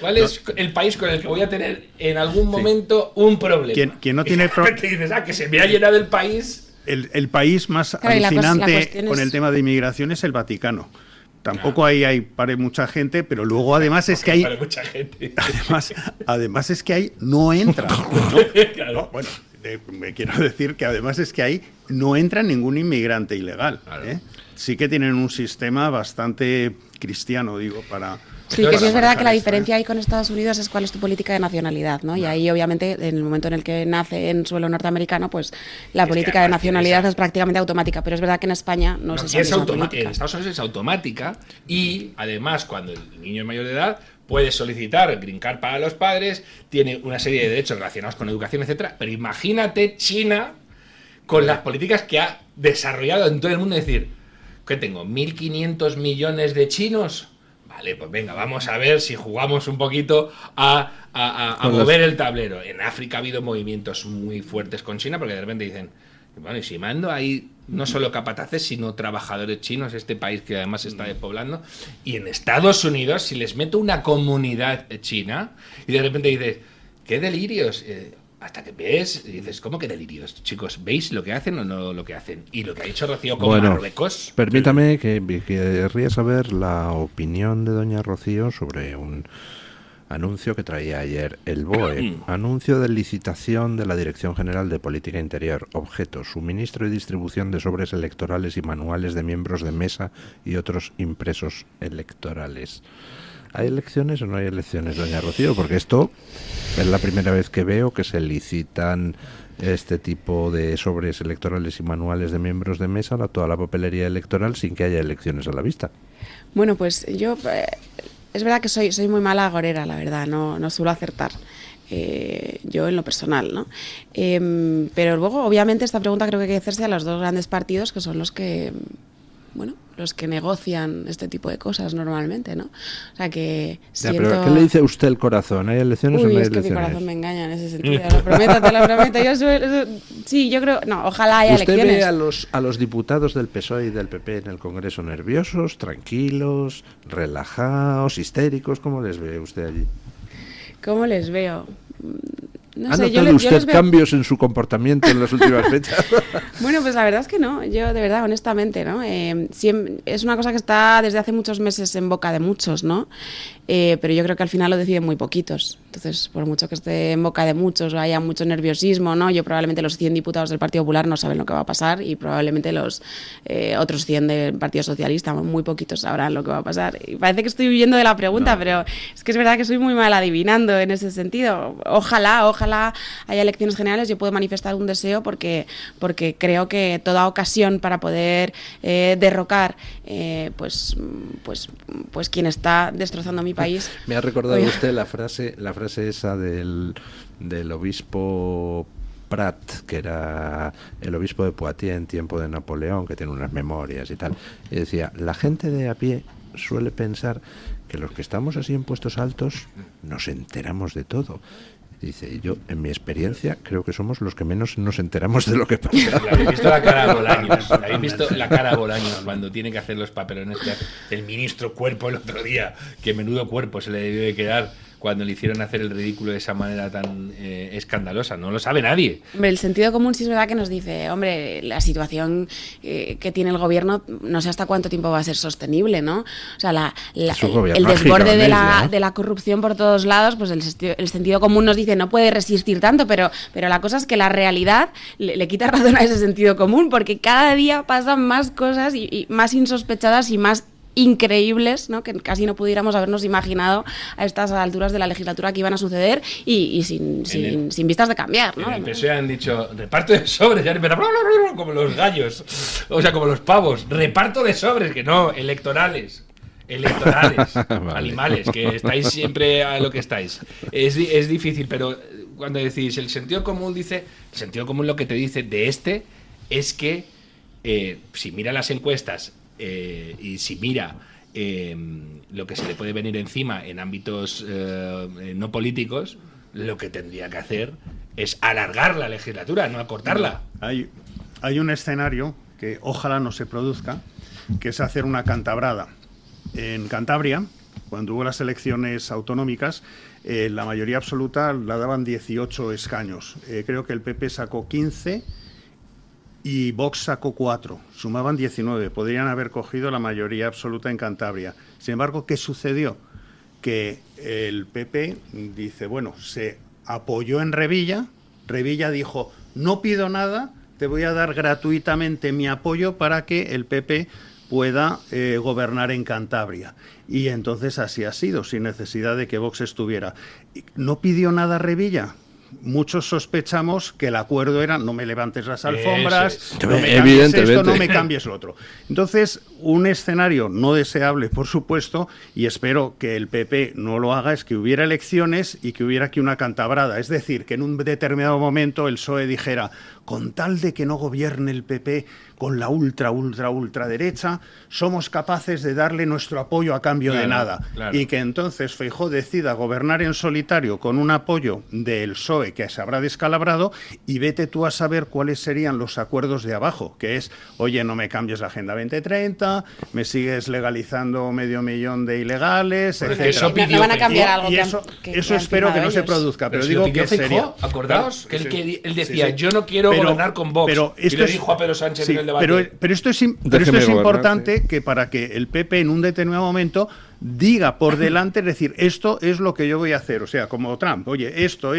C: ¿cuál es el país con el que voy a tener en algún momento un problema?
D: ¿Quién no tiene
C: problema? Que se me ha llenado el país...
D: El país más alucinante con el tema de inmigración es el Vaticano. tampoco ahí pare mucha gente, pero luego además es que hay...
C: Pare mucha gente.
D: Además es que ahí no entra. ¿No?
C: Claro.
D: No, bueno, me quiero decir que además es que ahí no entra ningún inmigrante ilegal.
C: Claro.
D: Sí que tienen un sistema bastante cristiano, digo, para...
I: Sí, que sí es verdad que la diferencia ahí con Estados Unidos es cuál es tu política de nacionalidad, ¿no? Y ahí, obviamente, en el momento en el que nace en suelo norteamericano, pues la política de nacionalidad es prácticamente automática, pero es verdad que en España no es esa misma política.
C: En Estados Unidos es automática y, además, cuando el niño es mayor de edad, puede solicitar green card para los padres, tiene una serie de derechos relacionados con educación, etcétera. Pero imagínate China con las políticas que ha desarrollado en todo el mundo, es decir, ¿qué tengo? ¿1.500 millones de chinos? Vale, pues venga, vamos a ver si jugamos un poquito a mover el tablero. En África ha habido movimientos muy fuertes con China porque de repente dicen, bueno, y si mando ahí no solo capataces, sino trabajadores chinos, este país que además se está despoblando, y en Estados Unidos, si les meto una comunidad china, y de repente dices, qué delirios, hasta que ves y dices, ¿cómo que delirios? Chicos, ¿veis lo que hacen o no lo que hacen? Y lo que ha dicho Rocío con Marruecos...
B: Permítame que querría saber la opinión de doña Rocío sobre un anuncio que traía ayer el BOE. Anuncio de licitación de la Dirección General de Política Interior. Objeto, suministro y distribución de sobres electorales y manuales de miembros de mesa y otros impresos electorales. ¿Hay elecciones o no hay elecciones, doña Rocío? Porque esto es la primera vez que veo que se licitan este tipo de sobres electorales y manuales de miembros de mesa, toda la papelería electoral, sin que haya elecciones a la vista.
I: Bueno, pues yo... es verdad que soy muy mala agorera, la verdad, no suelo acertar. Yo en lo personal, ¿no? Pero luego, obviamente, esta pregunta creo que hay que hacerse a los dos grandes partidos, que son los que... bueno, los que negocian este tipo de cosas normalmente, ¿no? O sea que siento...
B: Pero ¿qué le dice a usted el corazón? ¿Hay elecciones o no hay elecciones?
I: Es que mi corazón me engaña en ese sentido, te lo prometo. Sí, yo creo... No, ojalá haya elecciones.
B: ¿Usted ve a los diputados del PSOE y del PP en el Congreso nerviosos, tranquilos, relajados, histéricos? ¿Cómo les ve usted allí?
I: ¿Cómo les veo?
B: No sé, ¿ha notado usted cambios en su comportamiento en las últimas fechas?
I: Bueno, pues la verdad es que no, yo de verdad, honestamente, ¿no? Es una cosa que está desde hace muchos meses en boca de muchos, ¿no? Pero yo creo que al final lo deciden muy poquitos. Entonces, por mucho que esté en boca de muchos o haya mucho nerviosismo, ¿no? Yo probablemente los 100 diputados del Partido Popular no saben lo que va a pasar y probablemente los otros 100 del Partido Socialista, muy poquitos sabrán lo que va a pasar. Y parece que estoy huyendo de la pregunta, pero es que es verdad que soy muy mal adivinando en ese sentido. Ojalá haya elecciones generales. Yo puedo manifestar un deseo porque creo que toda ocasión para poder derrocar pues quien está destrozando mi país.
B: Me ha recordado usted la frase esa del obispo Prat, que era el obispo de Poitiers en tiempo de Napoleón, que tiene unas memorias y tal, y decía, la gente de a pie suele pensar que los que estamos así en puestos altos nos enteramos de todo. Dice, yo, en mi experiencia, creo que somos los que menos nos enteramos de lo que pasa.
C: ¿Habéis visto la cara a Bolaños? ¿Habéis visto la cara a Bolaños cuando tiene que hacer los papelones que hace el ministro Cuerpo el otro día? Que menudo cuerpo se le debió de quedar cuando le hicieron hacer el ridículo de esa manera tan escandalosa. No lo sabe nadie.
I: Hombre, el sentido común sí es verdad que nos dice, hombre, la situación que tiene el gobierno no sé hasta cuánto tiempo va a ser sostenible, ¿no? O sea, el desborde de la corrupción por todos lados, pues el sentido común nos dice no puede resistir tanto, pero la cosa es que la realidad le quita razón a ese sentido común, porque cada día pasan más cosas y más insospechadas y más increíbles, ¿no? Que casi no pudiéramos habernos imaginado a estas alturas de la legislatura que iban a suceder y sin vistas de cambiar, ¿no?
C: En el PSOE han dicho reparto de sobres, ya empezó como los gallos, o sea, como los pavos, reparto de sobres, que no, electorales, vale. Animales, que estáis siempre a lo que estáis. Es difícil, pero cuando decís el sentido común dice, el sentido común lo que te dice de es que si mira las encuestas y si mira lo que se le puede venir encima en ámbitos no políticos, lo que tendría que hacer es alargar la legislatura, no acortarla.
D: Hay un escenario que ojalá no se produzca, que es hacer una cantabrada. En Cantabria, cuando hubo las elecciones autonómicas, la mayoría absoluta la daban 18 escaños. Creo que el PP sacó 15 y Vox sacó 4, sumaban 19, podrían haber cogido la mayoría absoluta en Cantabria. Sin embargo, ¿qué sucedió? Que el PP dice, bueno, se apoyó en Revilla, Revilla dijo, no pido nada, te voy a dar gratuitamente mi apoyo para que el PP pueda gobernar en Cantabria. Y entonces así ha sido, sin necesidad de que Vox estuviera. ¿No pidió nada Revilla? Muchos sospechamos que el acuerdo era no me levantes las alfombras, no me cambies esto, no me cambies lo otro. Entonces, un escenario no deseable, por supuesto, y espero que el PP no lo haga, es que hubiera elecciones y que hubiera aquí una cantabrada. Es decir, que en un determinado momento el PSOE dijera, con tal de que no gobierne el PP con la ultraderecha, somos capaces de darle nuestro apoyo a cambio de nada. Claro. Y que entonces Feijóo decida gobernar en solitario con un apoyo del PSOE que se habrá descalabrado y vete tú a saber cuáles serían los acuerdos de abajo, que es, oye, no me cambies la Agenda 2030, me sigues legalizando 500.000 de ilegales, etc.
I: Eso no van a cambiar algo.
D: Y eso espero que no se produzca, pero digo que sería...
C: Acordaos que él decía, yo no quiero gobernar con Vox,
D: pero esto
C: y le dijo a Pedro Sánchez en el debate.
D: Pero esto es importante, que para que el PP en un determinado momento diga por delante, es decir, esto es lo que yo voy a hacer, o sea, como Trump, oye, esto,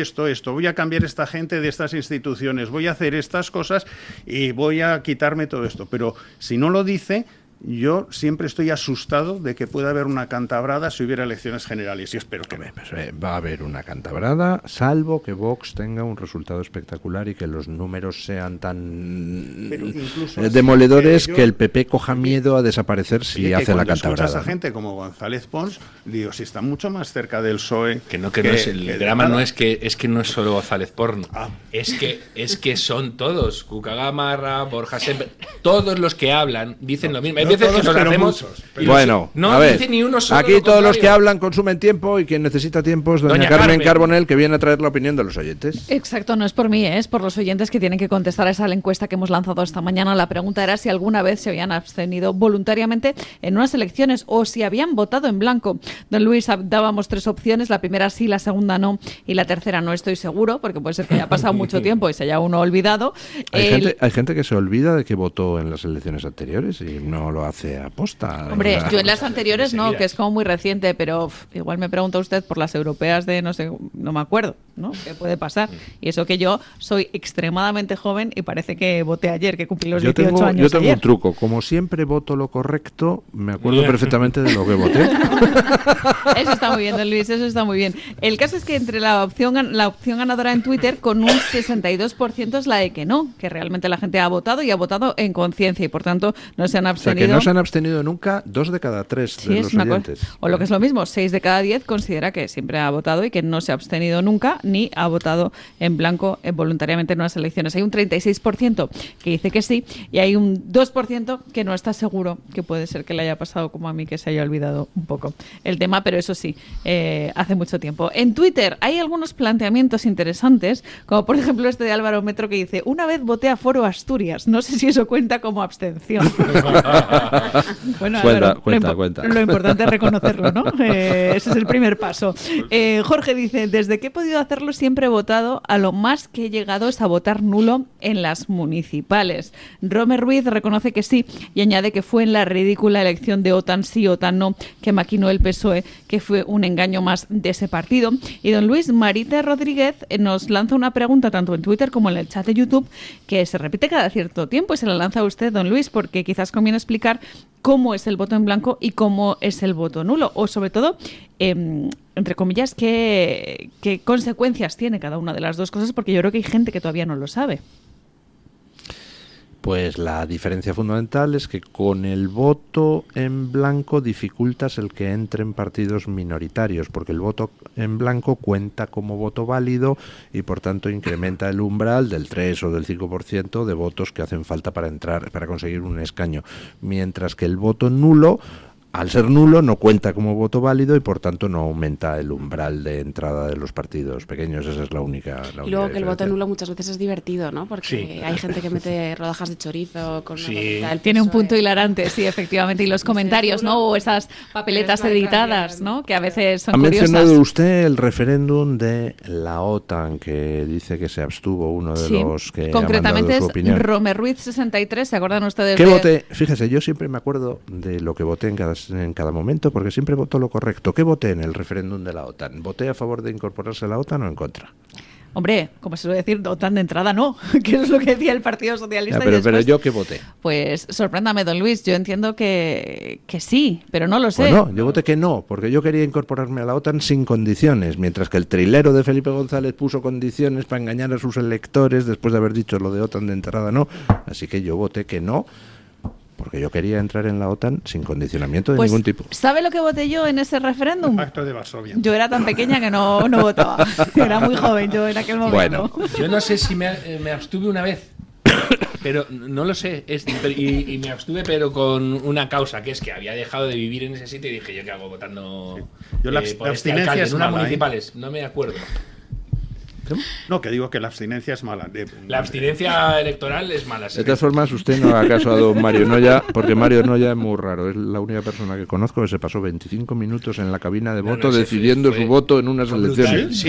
D: voy a cambiar esta gente de estas instituciones, voy a hacer estas cosas y voy a quitarme todo esto. Pero si no lo dice, yo siempre estoy asustado de que pueda haber una cantabrada si hubiera elecciones generales, y espero que
B: va a haber una cantabrada, salvo que Vox tenga un resultado espectacular y que los números sean tan demoledores que el PP coja miedo a desaparecer si hace la cantabrada.
D: Escuchas a gente como González Pons, digo, si está mucho más cerca del PSOE...
C: El drama no es que no es solo González Pons, es que son todos, Cuca Gamarra, Borja Semper, todos los que hablan dicen lo mismo.
D: Todos, que pero muchos.
B: Bueno,
C: no
B: a ver,
C: dice ni uno solo.
B: Aquí todos los que hablan consumen tiempo y quien necesita tiempo es doña Carmen Carbonell, que viene a traer la opinión de los oyentes.
M: Exacto, no es por mí, es por los oyentes que tienen que contestar a esa encuesta que hemos lanzado esta mañana. La pregunta era si alguna vez se habían abstenido voluntariamente en unas elecciones o si habían votado en blanco. Don Luis, dábamos 3 opciones, la primera sí, la segunda no y la tercera no estoy seguro, porque puede ser que haya pasado mucho tiempo y se haya uno olvidado.
B: Hay gente que se olvida de que votó en las elecciones anteriores y no lo hace aposta.
M: Hombre, yo en las anteriores no, que es como muy reciente, pero igual me pregunta usted por las europeas de no me acuerdo, ¿no? ¿Qué puede pasar? Y eso que yo soy extremadamente joven y parece que voté ayer, que cumplí los 18 años.
B: Yo tengo
M: ayer.
B: Un truco, como siempre voto lo correcto, me acuerdo perfectamente de lo que voté.
M: Eso está muy bien, don Luis, eso está muy bien. El caso es que entre la opción ganadora en Twitter, con un 62% es la de que no, que realmente la gente ha votado y ha votado en conciencia y por tanto no se han abstenido.
B: O sea, que no se han abstenido nunca 2 de cada 3 de los oyentes.
M: O lo que es lo mismo, 6 de cada 10 considera que siempre ha votado y que no se ha abstenido nunca ni ha votado en blanco voluntariamente en unas elecciones. Hay un 36% que dice que sí y hay un 2% que no está seguro, que puede ser que le haya pasado como a mí, que se haya olvidado un poco el tema, pero eso sí, hace mucho tiempo. En Twitter hay algunos planteamientos interesantes, como por ejemplo este de Álvaro Metro que dice: una vez voté a Foro Asturias, no sé si eso cuenta como abstención. Bueno, cuenta. Lo importante es reconocerlo, ¿no? Ese es el primer paso. Jorge dice: desde que he podido hacerlo siempre he votado, a lo más que he llegado es a votar nulo en las municipales. Romer Ruiz reconoce que sí y añade que fue en la ridícula elección de OTAN sí, OTAN no, que maquinó el PSOE, que fue un engaño más de ese partido. Y don Luis Marita Rodríguez nos lanza una pregunta tanto en Twitter como en el chat de YouTube que se repite cada cierto tiempo y se la lanza a usted, don Luis, porque quizás conviene explicar cómo es el voto en blanco y cómo es el voto nulo, o sobre todo, entre comillas, qué consecuencias tiene cada una de las dos cosas, porque yo creo que hay gente que todavía no lo sabe.
B: Pues la diferencia fundamental es que con el voto en blanco dificultas el que entren partidos minoritarios, porque el voto en blanco cuenta como voto válido y por tanto incrementa el umbral del 3 o del 5% de votos que hacen falta para entrar, para conseguir un escaño, mientras que el voto nulo al ser nulo no cuenta como voto válido y por tanto no aumenta el umbral de entrada de los partidos pequeños. Esa es la única
I: Y luego que el voto
B: diferencia.
I: nulo muchas veces es divertido, ¿no? Porque
B: Sí.
I: hay gente que mete rodajas de chorizo con una
M: Tiene un punto hilarante, sí, efectivamente. Y los comentarios, ¿no? O esas papeletas editadas, ¿no? Que a veces son
B: Ha
M: curiosas.
B: mencionado usted el referéndum de la OTAN, que dice que se abstuvo uno de
M: Sí,
B: los que
M: concretamente
B: ha mandado su opinión.
M: es Romer Ruiz 63, ¿se acuerdan ustedes
B: ¿Qué
M: de...?
B: voté? Fíjese, yo siempre me acuerdo de lo que voté en cada momento, porque siempre voto lo correcto. ¿Qué voté en el referéndum de la OTAN? ¿Voté a favor de incorporarse a la OTAN o en contra?
M: Hombre, como se suele decir, OTAN de entrada no, que es lo que decía el Partido Socialista.
B: Ya, pero
M: y después,
B: ¿yo qué voté?
M: Pues sorpréndame, don Luis, yo entiendo que sí, pero no lo sé.
B: Bueno, yo voté que no, porque yo quería incorporarme a la OTAN sin condiciones, mientras que el trilero de Felipe González puso condiciones para engañar a sus electores después de haber dicho lo de OTAN de entrada no. Así que yo voté que no, porque yo quería entrar en la OTAN sin condicionamiento de
M: Pues,
B: ningún tipo.
M: ¿sabe lo que voté yo en ese referéndum?
D: Pacto de Varsovia.
M: Yo era tan pequeña que no votaba. Era muy joven yo en aquel momento.
C: Yo no sé si me abstuve una vez, pero no lo sé. Y me abstuve, pero con una causa, que es que había dejado de vivir en ese sitio y dije, ¿yo qué hago votando
D: Yo la
C: por este
D: abstinencia
C: alcalde?
D: es
C: En unas
D: mala,
C: municipales, no me acuerdo.
D: No, que digo que la abstinencia es mala.
C: La abstinencia electoral es mala.
B: De todas formas, usted no haga caso a don Mario Noya, porque Mario Noya es muy raro. Es la única persona que conozco que se pasó 25 minutos en la cabina de voto decidiendo su voto en unas elecciones.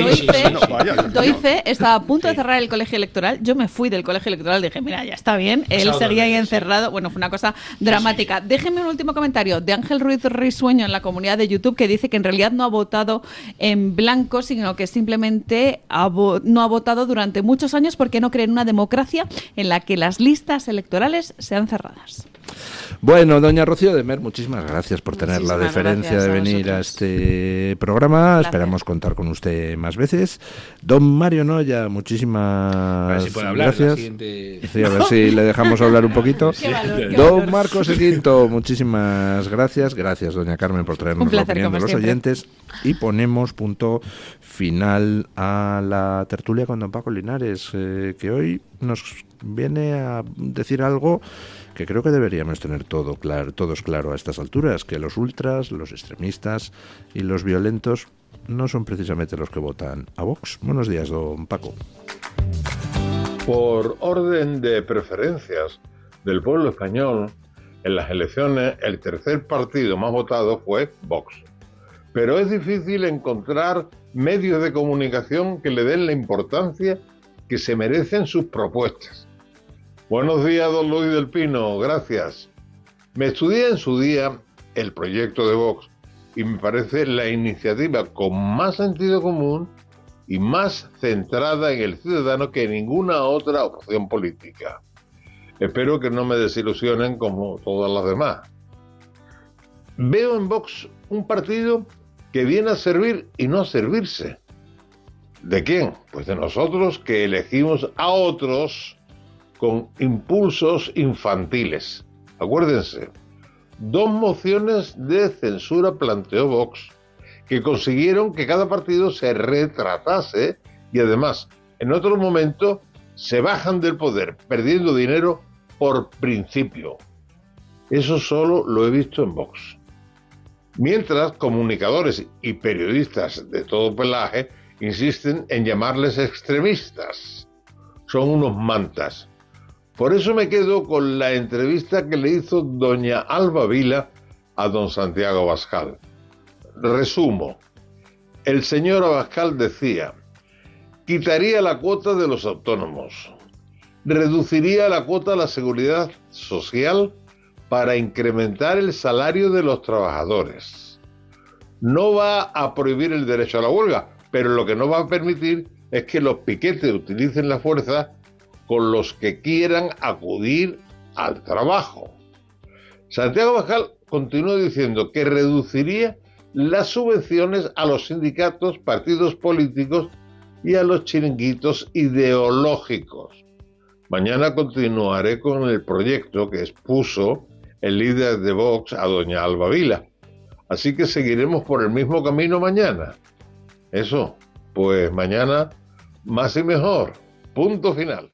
M: Doy fe, estaba a punto de cerrar el colegio electoral. Yo me fui del colegio electoral, dije, mira, ya está bien. Él
C: Pasado
M: seguía
C: 2
M: ahí
C: meses,
M: encerrado. Bueno, fue una cosa dramática. Déjenme un último comentario de Ángel Ruiz Risueño en la comunidad de YouTube, que dice que en realidad no ha votado en blanco, sino que simplemente no ha votado durante muchos años porque no cree en una democracia en la que las listas electorales sean cerradas.
B: Bueno, doña Rocío de Mer, muchísimas gracias por tener la
I: Muchísimas
B: deferencia
I: gracias
B: de
I: a
B: venir a
I: vosotros.
B: este programa. Esperamos contar con usted más veces. Don Mario Noya, muchísimas
C: A ver si puede hablar
B: gracias.
C: la siguiente.
B: Sí, a ver si le dejamos hablar un poquito.
C: Qué valor, qué
B: Don
C: valor.
B: Marcos Quinto, muchísimas gracias. Gracias, doña Carmen, por traernos
M: Un
B: la
M: placer,
B: opinión de
M: como
B: los
M: siempre.
B: oyentes. Y ponemos punto final a la tertulia con don Paco Linares, que hoy nos viene a decir algo que creo que deberíamos tener todos claro a estas alturas, que los ultras, los extremistas y los violentos no son precisamente los que votan a Vox. Buenos días, don Paco.
N: Por orden de preferencias del pueblo español, en las elecciones el tercer partido más votado fue Vox. Pero es difícil encontrar medios de comunicación que le den la importancia que se merecen sus propuestas. Buenos días, don Luis del Pino, gracias. Me estudié en su día el proyecto de Vox y me parece la iniciativa con más sentido común y más centrada en el ciudadano que ninguna otra opción política. Espero que no me desilusionen como todas las demás. Veo en Vox un partido que viene a servir y no a servirse. ¿De quién? Pues de nosotros que elegimos a otros con impulsos infantiles. Acuérdense, 2 mociones de censura planteó Vox que consiguieron que cada partido se retratase y además, en otro momento, se bajan del poder, perdiendo dinero por principio. Eso solo lo he visto en Vox. Mientras, comunicadores y periodistas de todo pelaje insisten en llamarles extremistas. Son unos mantas. Por eso me quedo con la entrevista que le hizo doña Alba Vila a don Santiago Abascal. Resumo. El señor Abascal decía: quitaría la cuota de los autónomos, reduciría la cuota de la seguridad social para incrementar el salario de los trabajadores. No va a prohibir el derecho a la huelga, pero lo que no va a permitir es que los piquetes utilicen la fuerza con los que quieran acudir al trabajo. Santiago Abascal continuó diciendo que reduciría las subvenciones a los sindicatos, partidos políticos y a los chiringuitos ideológicos. Mañana continuaré con el proyecto que expuso el líder de Vox a doña Alba Vila. Así que seguiremos por el mismo camino mañana. Eso, pues mañana más y mejor. Punto final.